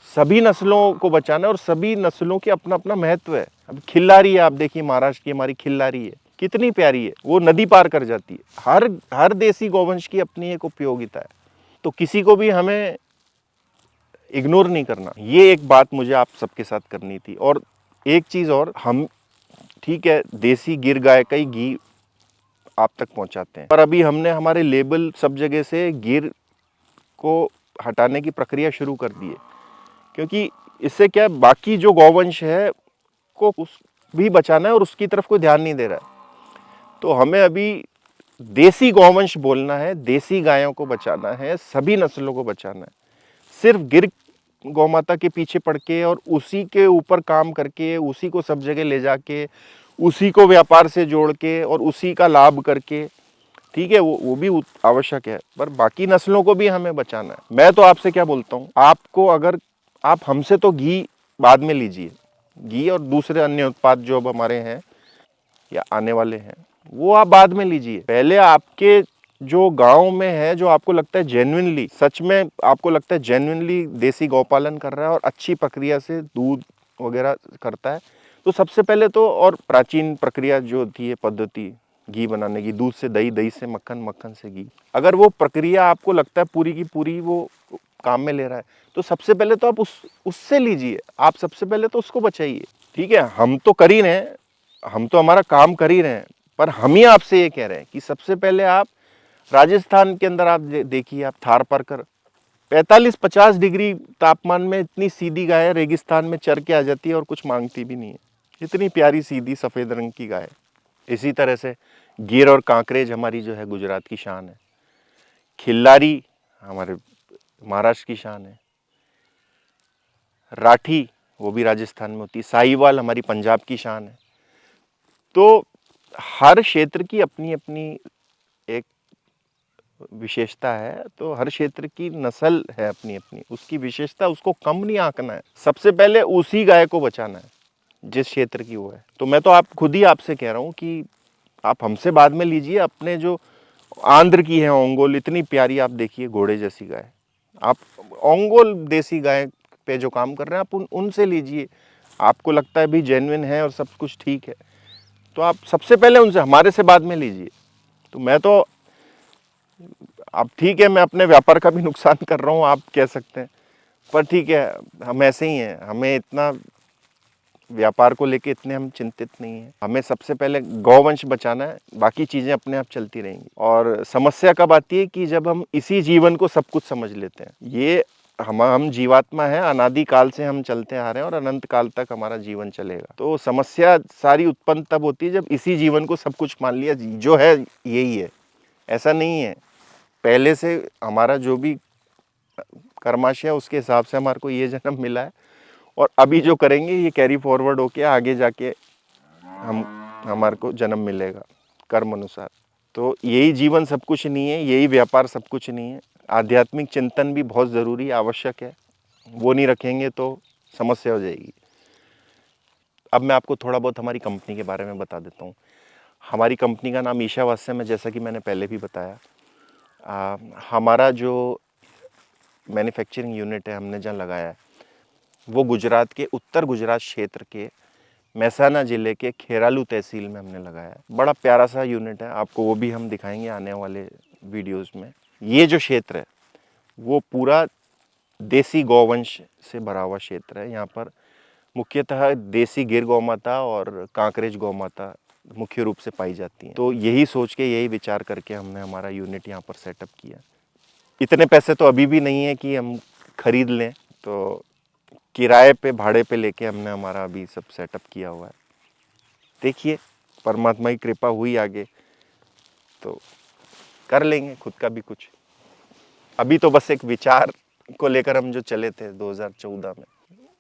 सभी नस्लों को बचाना है और सभी नस्लों के अपना अपना महत्व है। अब खिल्लारी है, आप देखिए महाराष्ट्र की हमारी खिल्लारी है, कितनी प्यारी है, वो नदी पार कर जाती है। हर देसी गौवंश की अपनी एक उपयोगिता है, तो किसी को भी हमें इग्नोर नहीं करना। ये एक बात मुझे आप सबके साथ करनी थी। और एक चीज़ और, हम ठीक है देसी गिर गाय का ही घी आप तक पहुंचाते हैं, पर अभी हमने हमारे लेबल सब जगह से गिर को हटाने की प्रक्रिया शुरू कर दी है, क्योंकि इससे क्या बाकी जो गौवंश है को उस भी बचाना है और उसकी तरफ कोई ध्यान नहीं दे रहा है। तो हमें अभी देसी गौवंश बोलना है, देसी गायों को बचाना है, सभी नस्लों को बचाना है। सिर्फ गिर गौमाता के पीछे पड़ के और उसी के ऊपर काम करके, उसी को सब जगह ले जाके, उसी को व्यापार से जोड़ के और उसी का लाभ करके, ठीक है वो भी आवश्यक है, पर बाकी नस्लों को भी हमें बचाना है। मैं तो आपसे क्या बोलता हूँ, आपको अगर आप हमसे तो घी बाद में लीजिए, घी और दूसरे अन्य उत्पाद जो अब हमारे हैं या आने वाले हैं वो आप बाद में लीजिए। पहले आपके जो गांव में है, जो आपको लगता है जेन्युइनली, सच में आपको लगता है जेन्युइनली देसी गौपालन कर रहा है और अच्छी प्रक्रिया से दूध वगैरह करता है, तो सबसे पहले तो, और प्राचीन प्रक्रिया जो थी है पद्धति घी बनाने की, दूध से दही, दही से मक्खन, मक्खन से घी, अगर वो प्रक्रिया आपको लगता है पूरी की पूरी वो काम में ले रहा है, तो सबसे पहले तो आप उससे लीजिए। आप सबसे पहले तो उसको बचाइए। ठीक है, हम तो कर ही रहे हैं, हम तो हमारा काम कर ही रहे हैं, पर हम ही आपसे ये कह रहे हैं कि सबसे पहले आप राजस्थान के अंदर आप देखिए, आप थारपारकर 45-50 डिग्री तापमान में इतनी सीधी गाय रेगिस्तान में चर के आ जाती है और कुछ मांगती भी नहीं है। इतनी प्यारी सीधी सफ़ेद रंग की गाय। इसी तरह से गिर और कांकरेज हमारी जो है गुजरात की शान है, खिल्लारी हमारे महाराष्ट्र की शान है, राठी वो भी राजस्थान में होती है, साहिवाल हमारी पंजाब की शान है। तो हर क्षेत्र की अपनी अपनी एक विशेषता है, तो हर क्षेत्र की नस्ल है अपनी अपनी, उसकी विशेषता, उसको कम नहीं आंकना है। सबसे पहले उसी गाय को बचाना है जिस क्षेत्र की वो है। तो मैं तो आप खुद ही आपसे कह रहा हूँ कि आप हमसे बाद में लीजिए। अपने जो आंध्र की है ओंगोल, इतनी प्यारी, आप देखिए घोड़े जैसी गाय, आप ओंगोल देसी गाय पे जो काम कर रहे हैं आप उनसे लीजिए। आपको लगता है भी जेन्युइन है और सब कुछ ठीक है, तो आप सबसे पहले उनसे, हमारे से बाद में लीजिए। तो मैं तो, अब ठीक है मैं अपने व्यापार का भी नुकसान कर रहा हूँ आप कह सकते हैं, पर ठीक है हम ऐसे ही हैं, हमें इतना व्यापार को लेके इतने हम चिंतित नहीं हैं। हमें सबसे पहले गौवंश बचाना है, बाकी चीज़ें अपने आप चलती रहेंगी। और समस्या कब आती है कि जब हम इसी जीवन को सब कुछ समझ लेते हैं। ये हम जीवात्मा है, अनादि काल से हम चलते आ रहे हैं और अनंत काल तक हमारा जीवन चलेगा। तो समस्या सारी उत्पन्न तब होती है जब इसी जीवन को सब कुछ मान लिया जो है यही है। ऐसा नहीं है, पहले से हमारा जो भी कर्माशय है उसके हिसाब से हमारे को ये जन्म मिला है, और अभी जो करेंगे ये कैरी फॉरवर्ड होके आगे जाके हमारे को जन्म मिलेगा कर्म अनुसार। तो यही जीवन सब कुछ नहीं है, यही व्यापार सब कुछ नहीं है। आध्यात्मिक चिंतन भी बहुत ज़रूरी आवश्यक है, वो नहीं रखेंगे तो समस्या हो जाएगी। अब मैं आपको थोड़ा बहुत हमारी कंपनी के बारे में बता देता हूँ। हमारी कंपनी का नाम ईशावास्यम है, जैसा कि मैंने पहले भी बताया। हमारा जो मैन्युफैक्चरिंग यूनिट है हमने जहाँ लगाया है वो गुजरात के उत्तर गुजरात क्षेत्र के महसाना ज़िले के खेरालू तहसील में हमने लगाया है। बड़ा प्यारा सा यूनिट है, आपको वो भी हम दिखाएंगे आने वाले वीडियोस में। ये जो क्षेत्र है वो पूरा देसी गौवंश से भरा हुआ क्षेत्र है। यहाँ पर मुख्यतः देसी गिर गौ माता और कांकरेज गौ माता मुख्य रूप से पाई जाती हैं। तो यही सोच के, यही विचार करके हमने हमारा यूनिट यहाँ पर सेटअप किया। इतने पैसे तो अभी भी नहीं है कि हम खरीद लें, तो किराए पे, भाड़े पे लेके हमने हमारा अभी सब सेटअप किया हुआ है। देखिए परमात्मा की कृपा हुई आगे तो कर लेंगे खुद का भी कुछ। अभी तो बस एक विचार को लेकर हम जो चले थे 2014 में,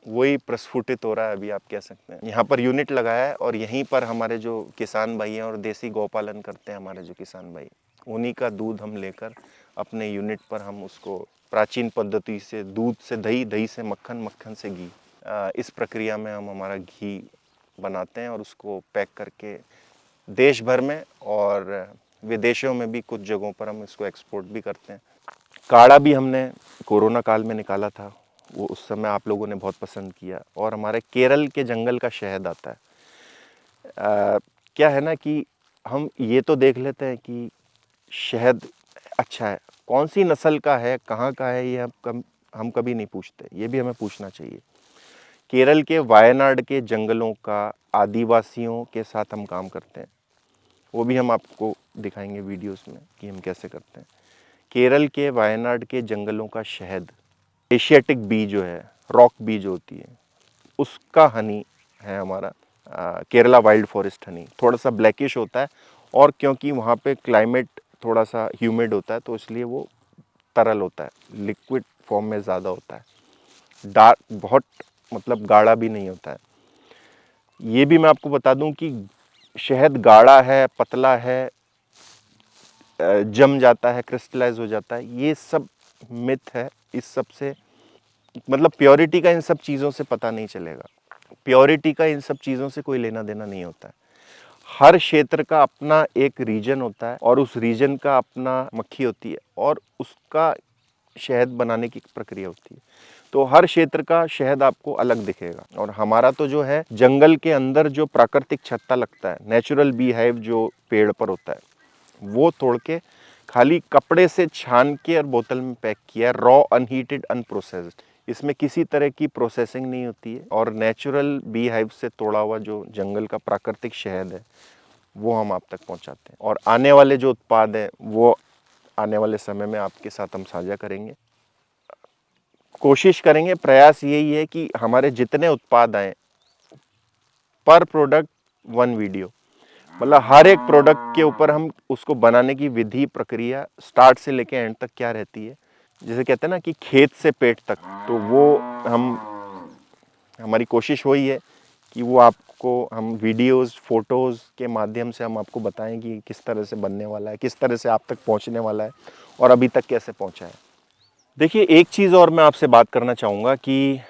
वही प्रस्फुटित हो रहा है अभी, आप कह सकते हैं। यहाँ पर यूनिट लगाया है और यहीं पर हमारे जो किसान भाई हैं और देसी गौपालन करते हैं हमारे जो किसान भाई, उन्हीं का दूध हम लेकर अपने यूनिट पर हम उसको प्राचीन पद्धति से, दूध से दही, दही से मक्खन, मक्खन से घी, इस प्रक्रिया में हम हमारा घी बनाते हैं और उसको पैक करके देश भर में और विदेशों में भी कुछ जगहों पर हम इसको एक्सपोर्ट भी करते हैं। काढ़ा भी हमने कोरोना काल में निकाला था, वो उस समय आप लोगों ने बहुत पसंद किया। और हमारे केरल के जंगल का शहद आता है। क्या है ना कि हम ये तो देख लेते हैं कि शहद अच्छा है, कौन सी नस्ल का है, कहाँ का है, ये हम कभी नहीं पूछते, ये भी हमें पूछना चाहिए। केरल के वायनाड के जंगलों का आदिवासियों के साथ हम काम करते हैं, वो भी हम आपको दिखाएंगे वीडियोस में कि हम कैसे करते हैं। केरल के वायनाड के जंगलों का शहद, एशियाटिक बी जो है, रॉक बी जो होती है, उसका हनी है हमारा केरला वाइल्ड फॉरेस्ट हनी। थोड़ा सा ब्लैकिश होता है और क्योंकि वहाँ पे क्लाइमेट थोड़ा सा ह्यूमिड होता है तो इसलिए वो तरल होता है, लिक्विड फॉर्म में ज़्यादा होता है, डार्क, बहुत मतलब गाढ़ा भी नहीं होता है। ये भी मैं आपको बता दूं कि शहद गाढ़ा है, पतला है, जम जाता है, क्रिस्टलाइज हो जाता है, ये सब मिथ है। इस सब से मतलब प्योरिटी का इन सब चीज़ों से पता नहीं चलेगा, प्योरिटी का इन सब चीज़ों से कोई लेना देना नहीं होता है। हर क्षेत्र का अपना एक रीजन होता है और उस रीजन का अपना मक्खी होती है और उसका शहद बनाने की प्रक्रिया होती है। तो हर क्षेत्र का शहद आपको अलग दिखेगा। और हमारा तो जो है जंगल के अंदर जो प्राकृतिक छत्ता लगता है, नेचुरल बी हाइव जो पेड़ पर होता है, वो तोड़ के खाली कपड़े से छान के और बोतल में पैक किया है, रॉ, अनहीटेड, अनप्रोसेस्ड। इसमें किसी तरह की प्रोसेसिंग नहीं होती है और नेचुरल बी हाइव से तोड़ा हुआ जो जंगल का प्राकृतिक शहद है वो हम आप तक पहुंचाते हैं। और आने वाले जो उत्पाद हैं वो आने वाले समय में आपके साथ हम साझा करेंगे, कोशिश करेंगे। प्रयास यही है कि हमारे जितने उत्पाद आए, पर प्रोडक्ट वन वीडियो, मतलब हर एक प्रोडक्ट के ऊपर हम उसको बनाने की विधि, प्रक्रिया स्टार्ट से लेके एंड तक क्या रहती है, जैसे कहते हैं ना कि खेत से पेट तक, तो वो हमारी कोशिश वही है कि वो आपको हम वीडियोस, फोटोज़ के माध्यम से हम आपको बताएं कि किस तरह से बनने वाला है, किस तरह से आप तक पहुंचने वाला है और अभी तक कैसे पहुंचा है। देखिए एक चीज़ और मैं आपसे बात करना चाहूँगा कि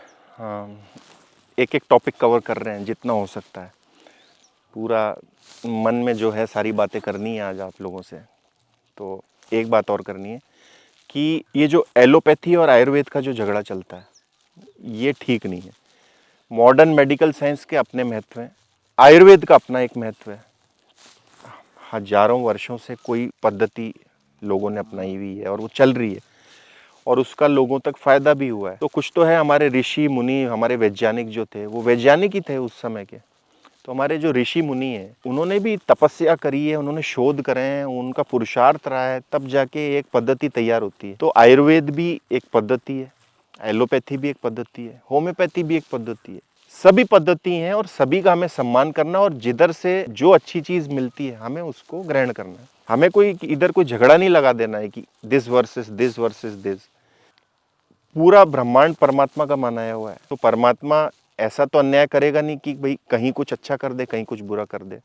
एक एक टॉपिक कवर कर रहे हैं जितना हो सकता है, पूरा मन में जो है सारी बातें करनी है आज आप लोगों से। तो एक बात और करनी है कि ये जो एलोपैथी और आयुर्वेद का जो झगड़ा चलता है ये ठीक नहीं है। मॉडर्न मेडिकल साइंस के अपने महत्व हैं, आयुर्वेद का अपना एक महत्व है। हजारों वर्षों से कोई पद्धति लोगों ने अपनाई हुई है और वो चल रही है और उसका लोगों तक फायदा भी हुआ है। तो कुछ तो है, हमारे ऋषि मुनि, हमारे वैज्ञानिक जो थे वो वैज्ञानिक ही थे उस समय के। तो हमारे जो ऋषि मुनि हैं उन्होंने भी तपस्या करी है, उन्होंने शोध करे हैं, उनका पुरुषार्थ रहा है, तब जाके एक पद्धति तैयार होती है। तो आयुर्वेद भी एक पद्धति है, एलोपैथी भी एक पद्धति है, होम्योपैथी भी एक पद्धति है, सभी पद्धति हैं और सभी का हमें सम्मान करना और जिधर से जो अच्छी चीज मिलती है हमें उसको ग्रहण करना है। हमें कोई इधर कोई झगड़ा नहीं लगा देना है कि this versus this versus this. पूरा ब्रह्मांड परमात्मा का बनाया हुआ है, तो परमात्मा ऐसा तो अन्याय करेगा नहीं कि भाई कहीं कुछ अच्छा कर दे कहीं कुछ बुरा कर दे।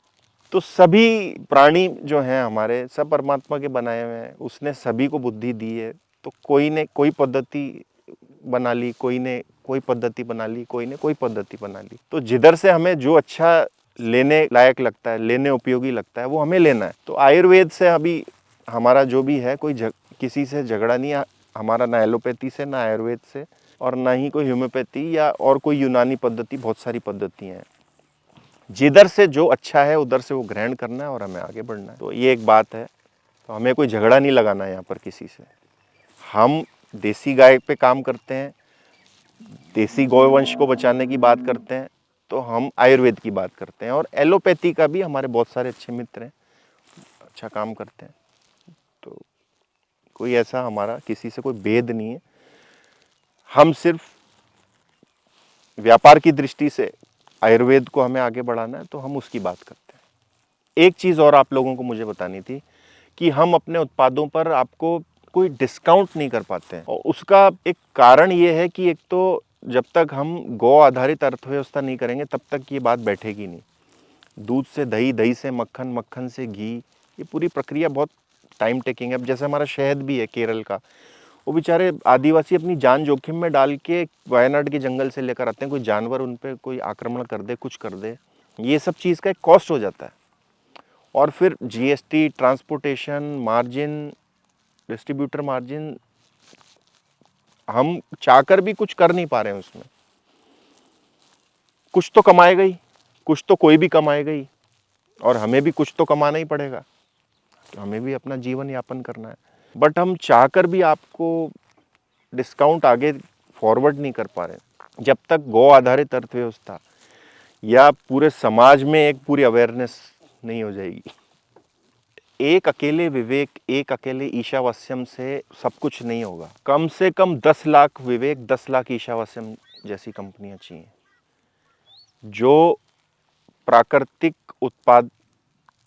तो सभी प्राणी जो हैं हमारे सब परमात्मा के बनाए हुए हैं, उसने सभी को बुद्धि दी है। तो कोई ने कोई पद्धति बना ली, कोई ने कोई पद्धति बना ली, कोई ने कोई पद्धति बना ली। तो जिधर से हमें जो अच्छा लेने लायक लगता है, लेने उपयोगी लगता है, वो हमें लेना है। तो आयुर्वेद से अभी हमारा जो भी है कोई किसी से झगड़ा नहीं है हमारा, ना एलोपैथी से, ना आयुर्वेद से, और ना ही कोई होम्योपैथी या और कोई यूनानी पद्धति। बहुत सारी पद्धतियाँ हैं, जिधर से जो अच्छा है उधर से वो ग्रहण करना है और हमें आगे बढ़ना है। तो ये एक बात है, तो हमें कोई झगड़ा नहीं लगाना है यहाँ पर किसी से। हम देसी गाय पे काम करते हैं, देसी गौवंश को बचाने की बात करते हैं, तो हम आयुर्वेद की बात करते हैं। और एलोपैथी का भी हमारे बहुत सारे अच्छे मित्र हैं, अच्छा काम करते हैं। तो कोई ऐसा हमारा किसी से कोई भेद नहीं है। हम सिर्फ व्यापार की दृष्टि से आयुर्वेद को हमें आगे बढ़ाना है, तो हम उसकी बात करते हैं। एक चीज़ और आप लोगों को मुझे बतानी थी कि हम अपने उत्पादों पर आपको कोई डिस्काउंट नहीं कर पाते हैं, और उसका एक कारण ये है कि एक तो जब तक हम गौ आधारित अर्थव्यवस्था नहीं करेंगे तब तक ये बात बैठेगी नहीं। दूध से दही, दही से मक्खन, मक्खन से घी, ये पूरी प्रक्रिया बहुत टाइम टेकिंग है। अब जैसे हमारा शहद भी है केरल का, वो बेचारे आदिवासी अपनी जान जोखिम में डाल के वायनाड के जंगल से लेकर आते हैं, कोई जानवर उन पर कोई आक्रमण कर दे, कुछ कर दे, ये सब चीज़ का एक कॉस्ट हो जाता है। और फिर GST, transportation margin, distributor margin, हम चाहकर भी कुछ कर नहीं पा रहे हैं उसमें। कुछ तो कमाएगा ही, कुछ तो कोई भी कमाएगा ही, और हमें भी कुछ तो कमाना ही पड़ेगा, हमें भी अपना जीवन यापन करना है। बट हम चाहकर भी आपको डिस्काउंट आगे फॉरवर्ड नहीं कर पा रहे जब तक गौ आधारित अर्थव्यवस्था या पूरे समाज में एक पूरी अवेयरनेस नहीं हो जाएगी। एक अकेले विवेक, एक अकेले ईशावास्यम से सब कुछ नहीं होगा। कम से कम 10 लाख विवेक, 10 लाख ईशावास्यम जैसी कंपनियां चाहिए जो प्राकृतिक उत्पाद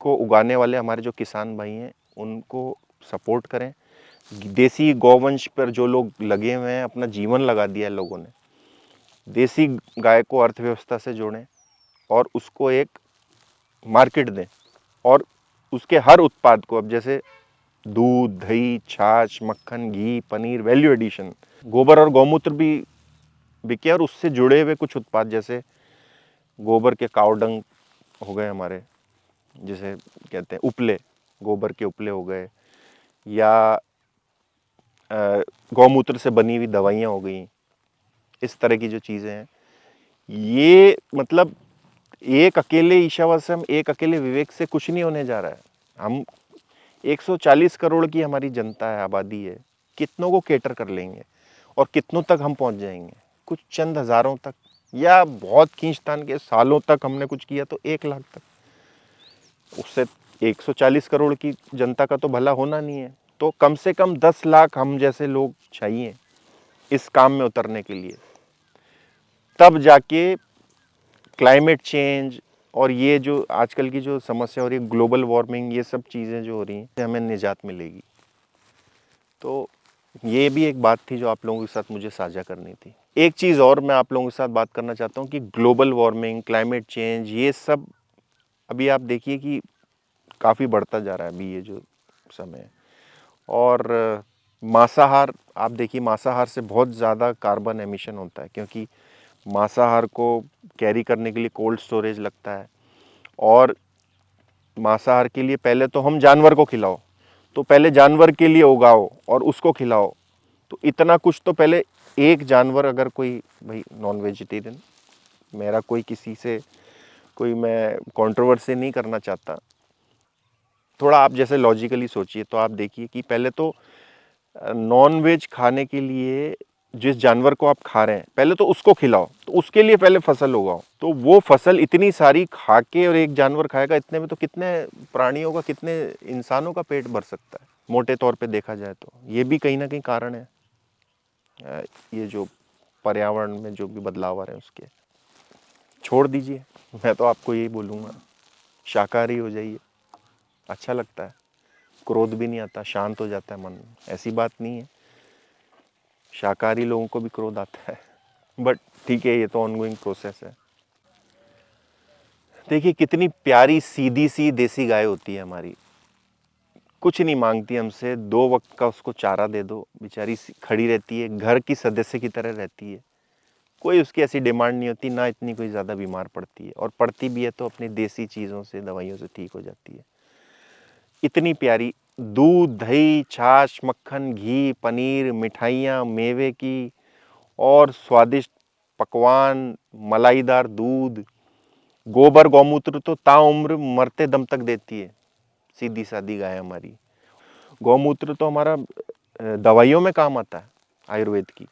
को उगाने वाले हमारे जो किसान भाई हैं उनको सपोर्ट करें। देसी गौवंश पर जो लोग लगे हुए हैं, अपना जीवन लगा दिया है लोगों ने, देसी गाय को अर्थव्यवस्था से जोड़ें और उसको एक मार्केट दें। और उसके हर उत्पाद को, अब जैसे दूध, दही, छाछ, मक्खन, घी, पनीर, वैल्यू एडिशन, गोबर और गौमूत्र भी बिके, और उससे जुड़े हुए कुछ उत्पाद जैसे गोबर के कावडंग हो गए हमारे, जिसे कहते हैं उपले, गोबर के उपले हो गए, या गौमूत्र से बनी हुई दवाइयाँ हो गई। इस तरह की जो चीज़ें हैं, ये मतलब एक अकेले ईशावास्यम, एक अकेले विवेक से कुछ नहीं होने जा रहा है। हम 140 करोड़ की हमारी जनता है, आबादी है, कितनों को केटर कर लेंगे और कितनों तक हम पहुंच जाएंगे? कुछ चंद हजारों तक, या बहुत खींचतान के सालों तक हमने कुछ किया तो 1 लाख तक। उससे 140 करोड़ की जनता का तो भला होना नहीं है। तो कम से कम 10 लाख हम जैसे लोग चाहिए इस काम में उतरने के लिए, तब जाके क्लाइमेट चेंज और ये जो आजकल की जो समस्या हो रही है, ग्लोबल वार्मिंग, ये सब चीज़ें जो हो रही हैं, हमें निजात मिलेगी। तो ये भी एक बात थी जो आप लोगों के साथ मुझे साझा करनी थी। एक चीज़ और मैं आप लोगों के साथ बात करना चाहता हूँ कि ग्लोबल वार्मिंग, क्लाइमेट चेंज, ये सब अभी आप देखिए कि काफ़ी बढ़ता जा रहा है अभी ये जो समय है। और मांसाहार, आप देखिए मांसाहार से बहुत ज़्यादा कार्बन एमिशन होता है, क्योंकि मांसाहार को कैरी करने के लिए कोल्ड स्टोरेज लगता है। और मांसाहार के लिए पहले तो हम जानवर को खिलाओ, तो पहले जानवर के लिए उगाओ और उसको खिलाओ, तो इतना कुछ तो पहले एक जानवर, अगर कोई भाई नॉन वेजिटेरियन, मेरा कोई किसी से कोई मैं कंट्रोवर्सी नहीं करना चाहता, थोड़ा आप जैसे लॉजिकली सोचिए तो आप देखिए कि पहले तो नॉन वेज खाने के लिए जिस जानवर को आप खा रहे हैं पहले तो उसको खिलाओ, तो उसके लिए पहले फसल उगाओ। तो वो फसल इतनी सारी खा के और एक जानवर खाएगा, इतने में तो कितने प्राणियों का, कितने इंसानों का पेट भर सकता है मोटे तौर पे देखा जाए तो। ये भी कहीं ना कहीं कारण है। ये जो पर्यावरण में जो भी बदलाव आ रहे हैं उसके छोड़ दीजिए। मैं तो आपको यही बोलूँगा, शाकाहारी हो जाइए, अच्छा लगता है, क्रोध भी नहीं आता, शांत हो जाता है मन। ऐसी बात नहीं है, शाकाहारी लोगों को भी क्रोध आता है, बट ठीक है, ये तो ऑनगोइंग प्रोसेस है। देखिए कितनी प्यारी सीधी सी देसी गाय होती है हमारी, कुछ नहीं मांगती हमसे, 2 वक्त का उसको चारा दे दो, बेचारी खड़ी रहती है, घर की सदस्य की तरह रहती है, कोई उसकी ऐसी डिमांड नहीं होती, ना इतनी कोई ज़्यादा बीमार पड़ती है, और पड़ती भी है तो अपनी देसी चीज़ों से, दवाइयों से ठीक हो जाती है। इतनी प्यारी, दूध, दही, छाछ, मक्खन, घी, पनीर, मिठाइयाँ, मेवे की और स्वादिष्ट पकवान, मलाईदार दूध, गोबर गौमूत्र तो ताउम्र मरते दम तक देती है सीधी सादी गाय हमारी। गौमूत्र तो हमारा दवाइयों में काम आता है, आयुर्वेद की,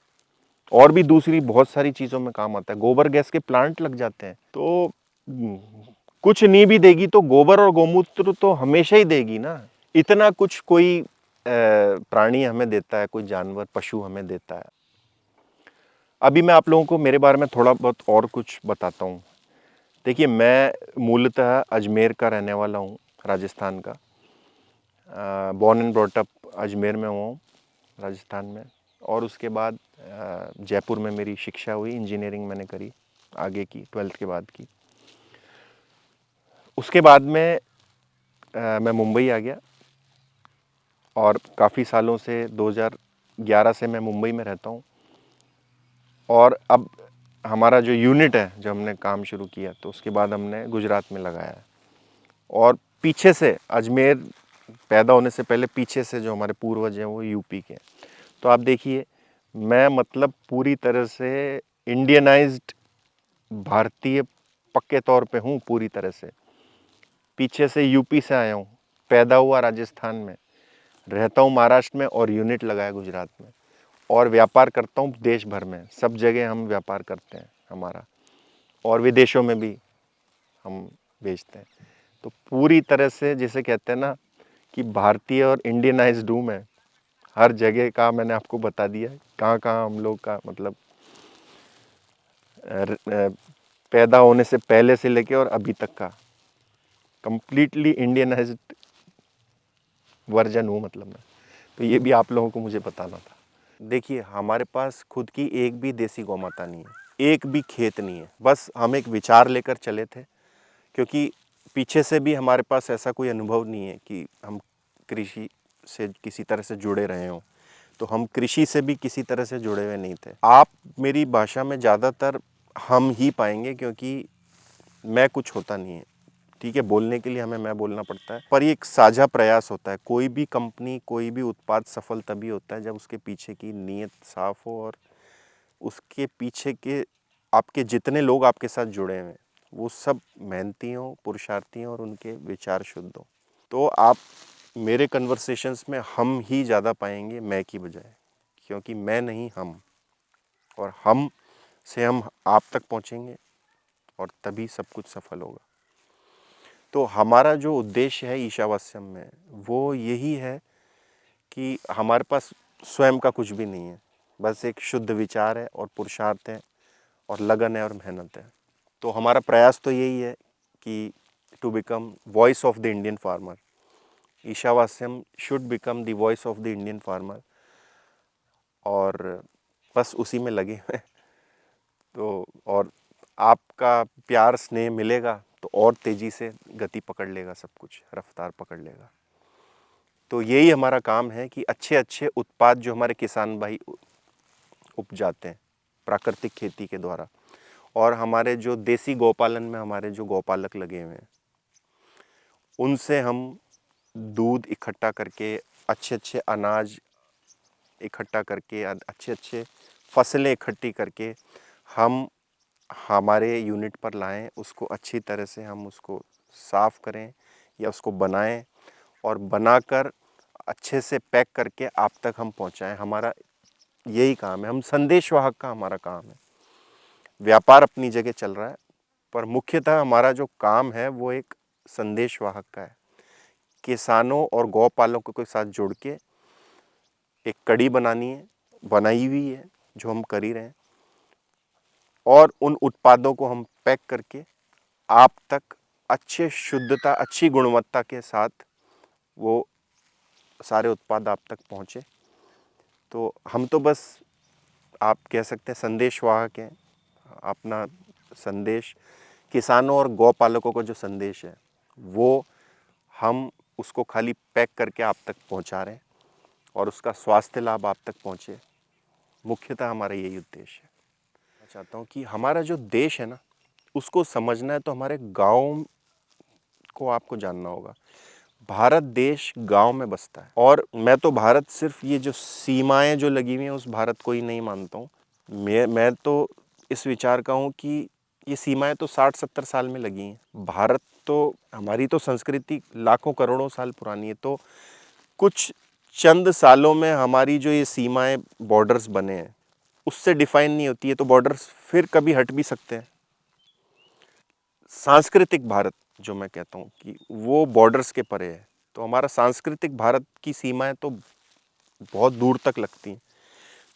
और भी दूसरी बहुत सारी चीज़ों में काम आता है। गोबर गैस के प्लांट लग जाते हैं, तो कुछ नहीं भी देगी तो गोबर और गौमूत्र तो हमेशा ही देगी ना। इतना कुछ कोई प्राणी हमें देता है, कोई जानवर, पशु हमें देता है। अभी मैं आप लोगों को मेरे बारे में थोड़ा बहुत और कुछ बताता हूँ। देखिए मैं मूलतः अजमेर का रहने वाला हूँ, राजस्थान का। Born and brought up Ajmer में हुआ हूँ, राजस्थान में। और उसके बाद जयपुर में मेरी शिक्षा हुई, इंजीनियरिंग मैंने करी आगे की, 12th के बाद की। उसके बाद में मैं मुंबई आ गया, और काफ़ी सालों से 2011 से मैं मुंबई में रहता हूँ। और अब हमारा जो यूनिट है, जो हमने काम शुरू किया, तो उसके बाद हमने गुजरात में लगाया है। और पीछे से अजमेर पैदा होने से पहले पीछे से जो हमारे पूर्वज हैं वो यूपी के। तो आप देखिए, मैं मतलब पूरी तरह से इंडियनाइज्ड भारतीय पक्के तौर पे हूँ, पूरी तरह से। पीछे से यूपी से आया हूँ, पैदा हुआ राजस्थान में, रहता हूँ महाराष्ट्र में, और यूनिट लगाया गुजरात में, और व्यापार करता हूँ देश भर में। सब जगह हम व्यापार करते हैं हमारा, और विदेशों में भी हम बेचते हैं। तो पूरी तरह से जिसे कहते हैं ना कि भारतीय और इंडियनाइज्ड हूँ मैं। हर जगह का मैंने आपको बता दिया है, कहाँ कहाँ हम लोग का मतलब पैदा होने से पहले से लेके और अभी तक का कंप्लीटली इंडियनाइज्ड वर्जन हूँ मतलब मैं। तो ये भी आप लोगों को मुझे बताना था। देखिए हमारे पास खुद की एक भी देसी गौ माता नहीं है, एक भी खेत नहीं है। बस हम एक विचार लेकर चले थे, क्योंकि पीछे से भी हमारे पास ऐसा कोई अनुभव नहीं है कि हम कृषि से किसी तरह से जुड़े रहे हों। तो हम कृषि से भी किसी तरह से जुड़े हुए नहीं थे। आप मेरी भाषा में ज़्यादातर हम ही पाएंगे, क्योंकि मैं कुछ होता नहीं है, ठीक है। बोलने के लिए हमें मैं बोलना पड़ता है, पर ये एक साझा प्रयास होता है। कोई भी कंपनी, कोई भी उत्पाद सफल तभी होता है जब उसके पीछे की नीयत साफ हो, और उसके पीछे के आपके जितने लोग आपके साथ जुड़े हुए हैं वो सब मेहनती हों, पुरुषार्थी हों, और उनके विचार शुद्ध हों। तो आप मेरे कन्वर्सेशंस में हम ही ज़्यादा पाएंगे, मैं की बजाय, क्योंकि मैं नहीं हम, और हम से हम आप तक पहुंचेंगे, और तभी सब कुछ सफल होगा। तो हमारा जो उद्देश्य है ईशावास्यम में वो यही है कि हमारे पास स्वयं का कुछ भी नहीं है, बस एक शुद्ध विचार है, और पुरुषार्थ है, और लगन है, और मेहनत है। तो हमारा प्रयास तो यही है कि to become voice of the Indian farmer. Ishavasyam should become the voice of the Indian farmer, और बस उसी में लगे हैं। तो और आपका प्यार स्नेह मिलेगा तो और तेज़ी से गति पकड़ लेगा, सब कुछ रफ्तार पकड़ लेगा। तो यही हमारा काम है कि अच्छे अच्छे उत्पाद जो हमारे किसान भाई उपजाते हैं प्राकृतिक खेती के द्वारा, और हमारे जो देसी गौपालन में हमारे जो गौपालक लगे हुए हैं, उनसे हम दूध इकट्ठा करके, अच्छे अच्छे अनाज इकट्ठा करके, अच्छे अच्छे फसलें इकट्ठी करके हम हमारे यूनिट पर लाएं, उसको अच्छी तरह से हम उसको साफ़ करें या उसको बनाएं, और बनाकर अच्छे से पैक करके आप तक हम पहुंचाएं। हमारा यही काम है, हम संदेशवाहक का हमारा काम है। व्यापार अपनी जगह चल रहा है, पर मुख्यतः हमारा जो काम है वो एक संदेशवाहक का है। किसानों और गौपालकों के साथ जुड़ के एक कड़ी बनानी है, बनाई हुई है, जो हम कर ही रहे हैं, और उन उत्पादों को हम पैक करके आप तक अच्छे शुद्धता, अच्छी गुणवत्ता के साथ वो सारे उत्पाद आप तक पहुँचे। तो हम तो बस, आप कह सकते हैं, संदेशवाहक हैं। अपना संदेश, किसानों और गौ पालकों का जो संदेश है वो हम उसको खाली पैक करके आप तक पहुंचा रहे हैं, और उसका स्वास्थ्य लाभ आप तक पहुंचे। मुख्यतः हमारा यही उद्देश्य है। मैं चाहता हूं कि हमारा जो देश है ना, उसको समझना है तो हमारे गांव को आपको जानना होगा। भारत देश गांव में बसता है, और मैं तो भारत, सिर्फ ये जो सीमाएं जो लगी हुई हैं उस भारत को ही नहीं मानता हूँ। मैं तो इस विचार का हूँ कि ये सीमाएं तो 60-70 साल में लगी हैं। भारत तो, हमारी तो संस्कृति लाखों करोड़ों साल पुरानी है। तो कुछ चंद सालों में हमारी जो ये सीमाएं, बॉर्डर्स बने हैं, उससे डिफाइन नहीं होती है। तो बॉर्डर्स फिर कभी हट भी सकते हैं। सांस्कृतिक भारत जो मैं कहता हूँ कि वो बॉर्डर्स के परे है। तो हमारा सांस्कृतिक भारत की सीमाएं तो बहुत दूर तक लगती हैं।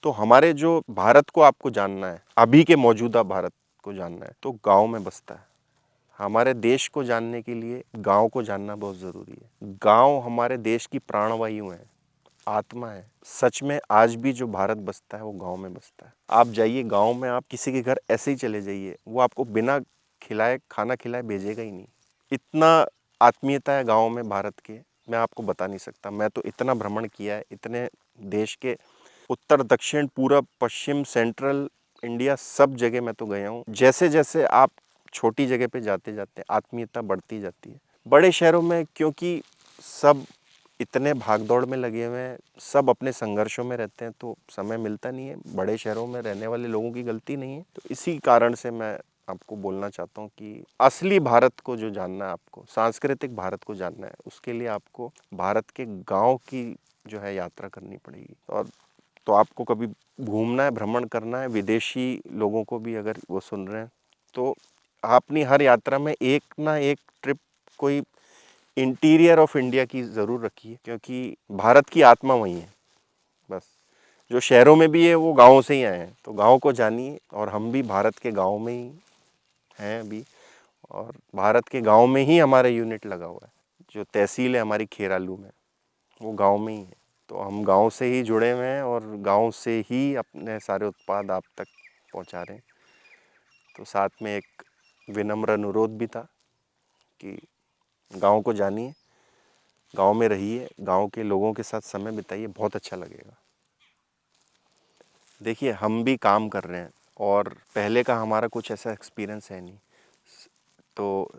तो हमारे जो भारत को आपको जानना है, अभी के मौजूदा भारत को जानना है, तो गांव में बसता है। हमारे देश को जानने के लिए गांव को जानना बहुत ज़रूरी है। गांव हमारे देश की प्राणवायु है, आत्मा है। सच में आज भी जो भारत बसता है वो गांव में बसता है। आप जाइए गांव में, आप किसी के घर ऐसे ही चले जाइए, वो आपको बिना खिलाए, खाना खिलाए भेजेगा ही नहीं। इतना आत्मीयता है गांव में भारत के, मैं आपको बता नहीं सकता। मैं तो इतना भ्रमण किया है, इतने देश के उत्तर, दक्षिण, पूरब, पश्चिम, सेंट्रल इंडिया, सब जगह मैं तो गया हूँ। जैसे जैसे आप छोटी जगह पे जाते जाते आत्मीयता बढ़ती जाती है। बड़े शहरों में क्योंकि सब इतने भागदौड़ में लगे हुए हैं, सब अपने संघर्षों में रहते हैं, तो समय मिलता नहीं है। बड़े शहरों में रहने वाले लोगों की गलती नहीं है। तो इसी कारण से मैं आपको बोलना चाहता हूँ कि असली भारत को जो जानना है, आपको सांस्कृतिक भारत को जानना है, उसके लिए आपको भारत के गांव की जो है यात्रा करनी पड़ेगी। और तो आपको कभी घूमना है, भ्रमण करना है, विदेशी लोगों को भी अगर वो सुन रहे हैं, तो अपनी हर यात्रा में एक ना एक ट्रिप कोई इंटीरियर ऑफ इंडिया की ज़रूर रखिए, क्योंकि भारत की आत्मा वही है। बस जो शहरों में भी है वो गाँव से ही आए हैं, तो गाँव को जानिए। और हम भी भारत के गाँव में ही हैं अभी, और भारत के गाँव में ही हमारा यूनिट लगा हुआ है। जो तहसील है हमारी खेरालू में, वो गाँव में ही है। तो हम गाँव से ही जुड़े हुए हैं, और गाँव से ही अपने सारे उत्पाद आप तक पहुँचा रहे हैं। तो साथ में एक विनम्र अनुरोध भी था कि गाँव को जानिए, गाँव में रहिए, गाँव के लोगों के साथ समय बिताइए, बहुत अच्छा लगेगा। देखिए, हम भी काम कर रहे हैं, और पहले का हमारा कुछ ऐसा एक्सपीरियंस है नहीं, तो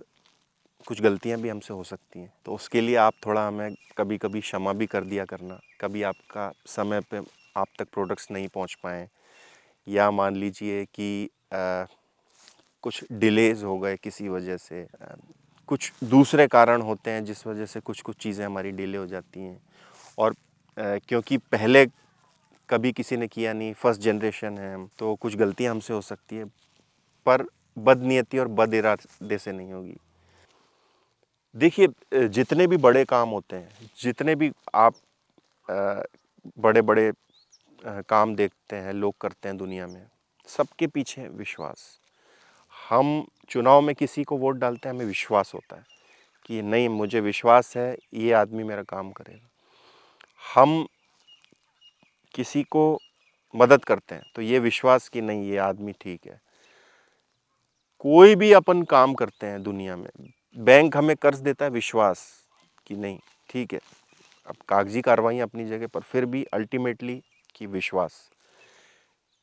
कुछ गलतियां भी हमसे हो सकती हैं। तो उसके लिए आप थोड़ा हमें कभी कभी क्षमा भी कर दिया करना। कभी आपका समय पे आप तक प्रोडक्ट्स नहीं पहुंच पाए, या मान लीजिए कि कुछ डिलेज हो गए किसी वजह से, कुछ दूसरे कारण होते हैं जिस वजह से कुछ कुछ चीज़ें हमारी डिले हो जाती हैं। और क्योंकि पहले कभी किसी ने किया नहीं, फर्स्ट जनरेशन है हम, तो कुछ गलतियां हमसे हो सकती है, पर बदनीयती और बद इरादे से नहीं होगी। देखिए, जितने भी बड़े काम होते हैं, जितने भी आप बड़े बड़े काम देखते हैं लोग करते हैं दुनिया में, सबके पीछे विश्वास। हम चुनाव में किसी को वोट डालते हैं, हमें विश्वास होता है कि नहीं, मुझे विश्वास है ये आदमी मेरा काम करेगा। हम किसी को मदद करते हैं तो ये विश्वास कि नहीं, ये आदमी ठीक है। कोई भी अपन काम करते हैं दुनिया में, बैंक हमें कर्ज देता है, विश्वास कि नहीं ठीक है, अब कागजी कार्रवाई अपनी जगह पर, फिर भी अल्टीमेटली कि विश्वास।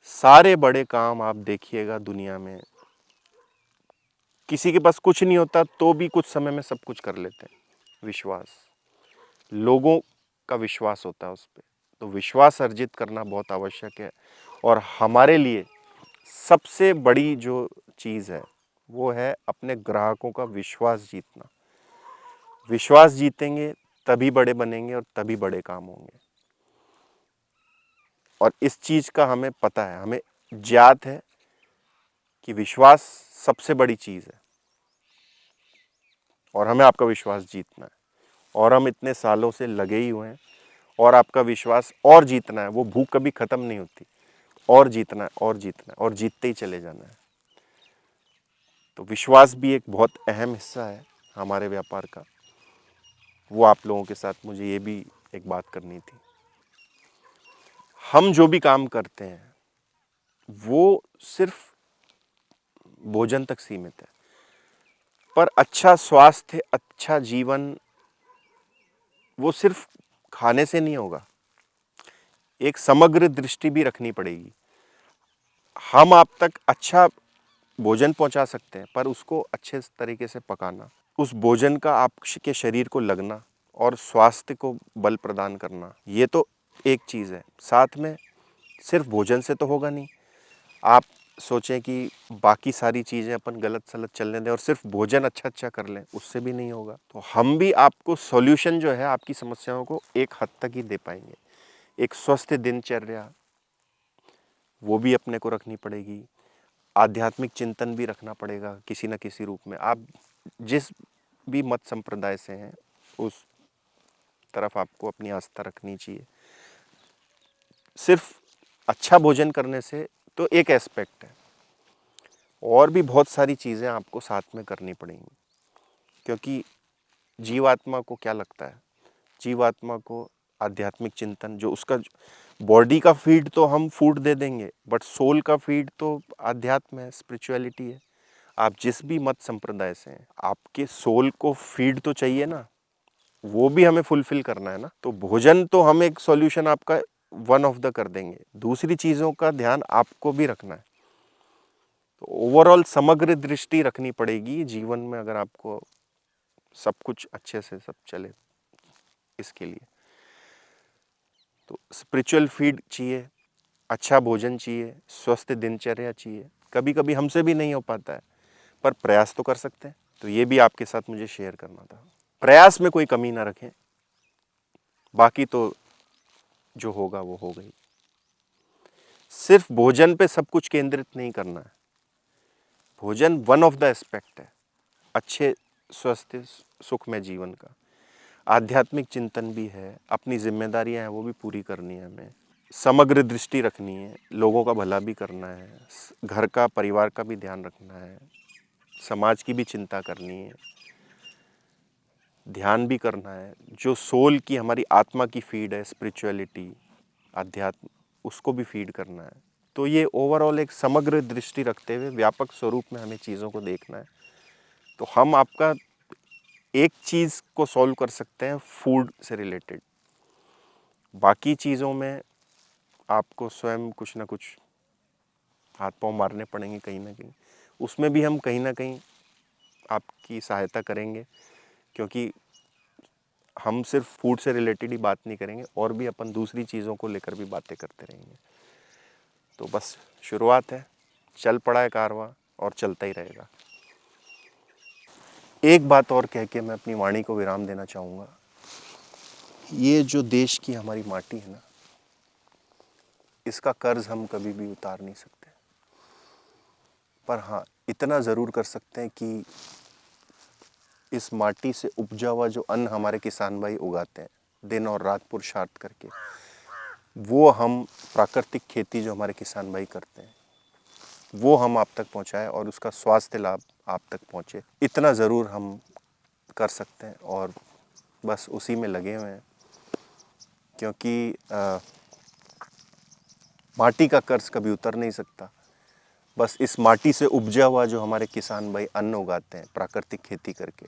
सारे बड़े काम आप देखिएगा दुनिया में, किसी के पास कुछ नहीं होता तो भी कुछ समय में सब कुछ कर लेते हैं। विश्वास, लोगों का विश्वास होता है उस पर। तो विश्वास अर्जित करना बहुत आवश्यक है, और हमारे लिए सबसे बड़ी जो चीज़ है वो है अपने ग्राहकों का विश्वास जीतना। विश्वास जीतेंगे तभी बड़े बनेंगे, और तभी बड़े काम होंगे। और इस चीज़ का हमें पता है, हमें ज्ञात है कि विश्वास सबसे बड़ी चीज़ है, और हमें आपका विश्वास जीतना है। और हम इतने सालों से लगे ही हुए हैं, और आपका विश्वास और जीतना है। वो भूख कभी ख़त्म नहीं होती। और जीतना है और जीतना है और जीतते ही चले जाना है। तो विश्वास भी एक बहुत अहम हिस्सा है हमारे व्यापार का। वो आप लोगों के साथ मुझे ये भी एक बात करनी थी। हम जो भी काम करते हैं वो सिर्फ भोजन तक सीमित है, पर अच्छा स्वास्थ्य, अच्छा जीवन वो सिर्फ खाने से नहीं होगा। एक समग्र दृष्टि भी रखनी पड़ेगी। हम आप तक अच्छा भोजन पहुंचा सकते हैं, पर उसको अच्छे तरीके से पकाना, उस भोजन का आपके शरीर को लगना और स्वास्थ्य को बल प्रदान करना, ये तो एक चीज़ है। साथ में सिर्फ भोजन से तो होगा नहीं। आप सोचें कि बाकी सारी चीज़ें अपन गलत सलत चलने दें और सिर्फ भोजन अच्छा कर लें, उससे भी नहीं होगा। तो हम भी आपको सॉल्यूशन जो है आपकी समस्याओं को एक हद तक ही दे पाएंगे। एक स्वस्थ दिनचर्या वो भी अपने को रखनी पड़ेगी। आध्यात्मिक चिंतन भी रखना पड़ेगा किसी न किसी रूप में। आप जिस भी मत संप्रदाय से हैं उस तरफ आपको अपनी आस्था रखनी चाहिए। सिर्फ अच्छा भोजन करने से तो एक एस्पेक्ट है, और भी बहुत सारी चीज़ें आपको साथ में करनी पड़ेंगी। क्योंकि जीवात्मा को क्या लगता है, जीवात्मा को आध्यात्मिक चिंतन, जो उसका बॉडी का फीड तो हम फूड दे देंगे, बट सोल का फीड तो आध्यात्म है, स्पिरिचुअलिटी है। आप जिस भी मत संप्रदाय से हैं, आपके सोल को फीड तो चाहिए ना, वो भी हमें फुलफिल करना है ना। तो भोजन तो हम एक सॉल्यूशन आपका वन ऑफ द कर देंगे, दूसरी चीज़ों का ध्यान आपको भी रखना है। तो ओवरऑल समग्र दृष्टि रखनी पड़ेगी जीवन में, अगर आपको सब कुछ अच्छे से सब चले इसके लिए। तो स्पिरिचुअल फीड चाहिए, अच्छा भोजन चाहिए, स्वस्थ दिनचर्या चाहिए। कभी कभी हमसे भी नहीं हो पाता है, पर प्रयास तो कर सकते हैं। तो ये भी आपके साथ मुझे शेयर करना था। प्रयास में कोई कमी ना रखें, बाकी तो जो होगा वो हो गई। सिर्फ भोजन पे सब कुछ केंद्रित नहीं करना है। भोजन वन ऑफ द एस्पेक्ट है अच्छे स्वस्थ सुखमय जीवन का। आध्यात्मिक चिंतन भी है, अपनी जिम्मेदारियां हैं वो भी पूरी करनी है हमें। समग्र दृष्टि रखनी है, लोगों का भला भी करना है, घर का परिवार का भी ध्यान रखना है, समाज की भी चिंता करनी है, ध्यान भी करना है। जो सोल की हमारी आत्मा की फीड है, स्पिरिचुअलिटी, अध्यात्म, उसको भी फीड करना है। तो ये ओवरऑल एक समग्र दृष्टि रखते हुए व्यापक स्वरूप में हमें चीज़ों को देखना है। तो हम आपका एक चीज़ को सॉल्व कर सकते हैं फूड से रिलेटेड, बाकी चीज़ों में आपको स्वयं कुछ ना कुछ हाथ पांव मारने पड़ेंगे कहीं ना कहीं। उसमें भी हम कहीं ना कहीं आपकी सहायता करेंगे, क्योंकि हम सिर्फ फूड से रिलेटेड ही बात नहीं करेंगे, और भी अपन दूसरी चीज़ों को लेकर भी बातें करते रहेंगे। तो बस शुरुआत है, चल पड़ा है कारवां और चलता ही रहेगा। एक बात और कह के मैं अपनी वाणी को विराम देना चाहूँगा। ये जो देश की हमारी माटी है ना, इसका कर्ज हम कभी भी उतार नहीं सकते, पर हाँ इतना ज़रूर कर सकते हैं कि इस माटी से उपजा हुआ जो अन्न हमारे किसान भाई उगाते हैं दिन और रात पुरुषार्थ करके, वो हम प्राकृतिक खेती जो हमारे किसान भाई करते हैं वो हम आप तक पहुंचाएं और उसका स्वास्थ्य लाभ आप तक पहुंचे। इतना ज़रूर हम कर सकते हैं और बस उसी में लगे हुए हैं। क्योंकि माटी का कर्ज कभी उतर नहीं सकता। बस इस माटी से उपजा हुआ जो हमारे किसान भाई अन्न उगाते हैं प्राकृतिक खेती करके,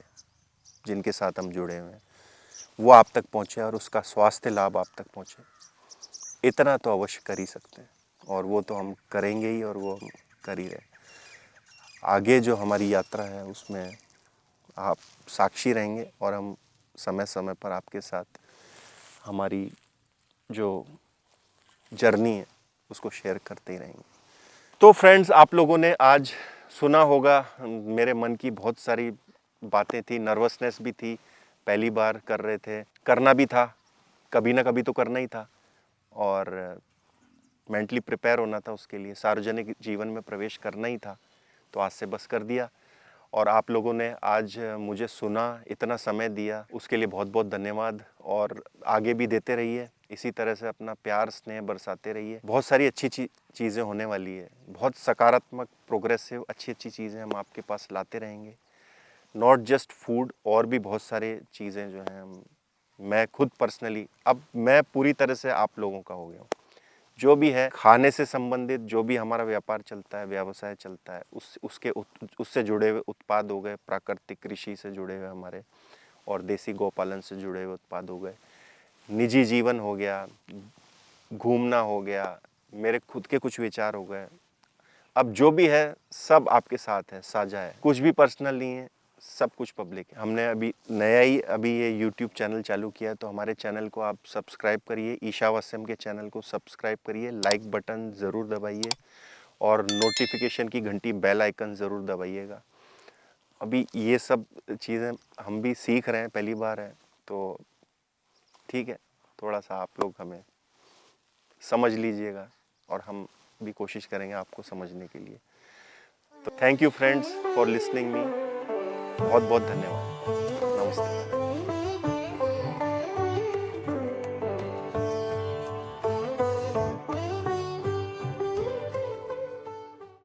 जिनके साथ हम जुड़े हुए हैं, वो आप तक पहुँचे और उसका स्वास्थ्य लाभ आप तक पहुँचे, इतना तो अवश्य कर ही सकते हैं। और वो तो हम करेंगे ही, और वो हम कर ही रहे। आगे जो हमारी यात्रा है उसमें आप साक्षी रहेंगे, और हम समय समय पर आपके साथ हमारी जो जर्नी है उसको शेयर करते ही रहेंगे। तो फ्रेंड्स, आप लोगों ने आज सुना होगा, मेरे मन की बहुत सारी बातें थी, नर्वसनेस भी थी, पहली बार कर रहे थे, करना भी था, कभी ना कभी तो करना ही था, और मेंटली प्रिपेयर होना था उसके लिए, सार्वजनिक जीवन में प्रवेश करना ही था, तो आज से बस कर दिया। और आप लोगों ने आज मुझे सुना, इतना समय दिया, उसके लिए बहुत बहुत धन्यवाद, और आगे भी देते रहिए। इसी तरह से अपना प्यार स्नेह बरसाते रहिए। बहुत सारी अच्छी चीज़ें होने वाली है, बहुत सकारात्मक प्रोग्रेसिव अच्छी चीज़ें हम आपके पास लाते रहेंगे। नॉट जस्ट फूड, और भी बहुत सारे चीज़ें जो हैं मैं खुद पर्सनली, अब मैं पूरी तरह से आप लोगों का हो गया हूँ। जो भी है खाने से संबंधित, जो भी हमारा व्यापार चलता है, व्यवसाय चलता है, उससे जुड़े हुए उत्पाद हो गए, प्राकृतिक कृषि से जुड़े हुए हमारे, और देसी गौपालन से जुड़े हुए उत्पाद हो गए, निजी जीवन हो गया, घूमना हो गया, मेरे खुद के कुछ विचार हो गए। अब जो भी है सब आपके साथ है, साझा है, कुछ भी पर्सनल नहीं है, सब कुछ पब्लिक है। हमने अभी ये YouTube चैनल चालू किया है, तो हमारे चैनल को आप सब्सक्राइब करिए, ईशावास्यम के चैनल को सब्सक्राइब करिए, लाइक बटन ज़रूर दबाइए और नोटिफिकेशन की घंटी बेल आइकन ज़रूर दबाइएगा। अभी ये सब चीज़ें हम भी सीख रहे हैं, पहली बार है, तो ठीक है, थोड़ा सा आप लोग हमें समझ लीजिएगा और हम भी कोशिश करेंगे आपको समझने के लिए। तो thank you friends for listening me, बहुत बहुत धन्यवाद।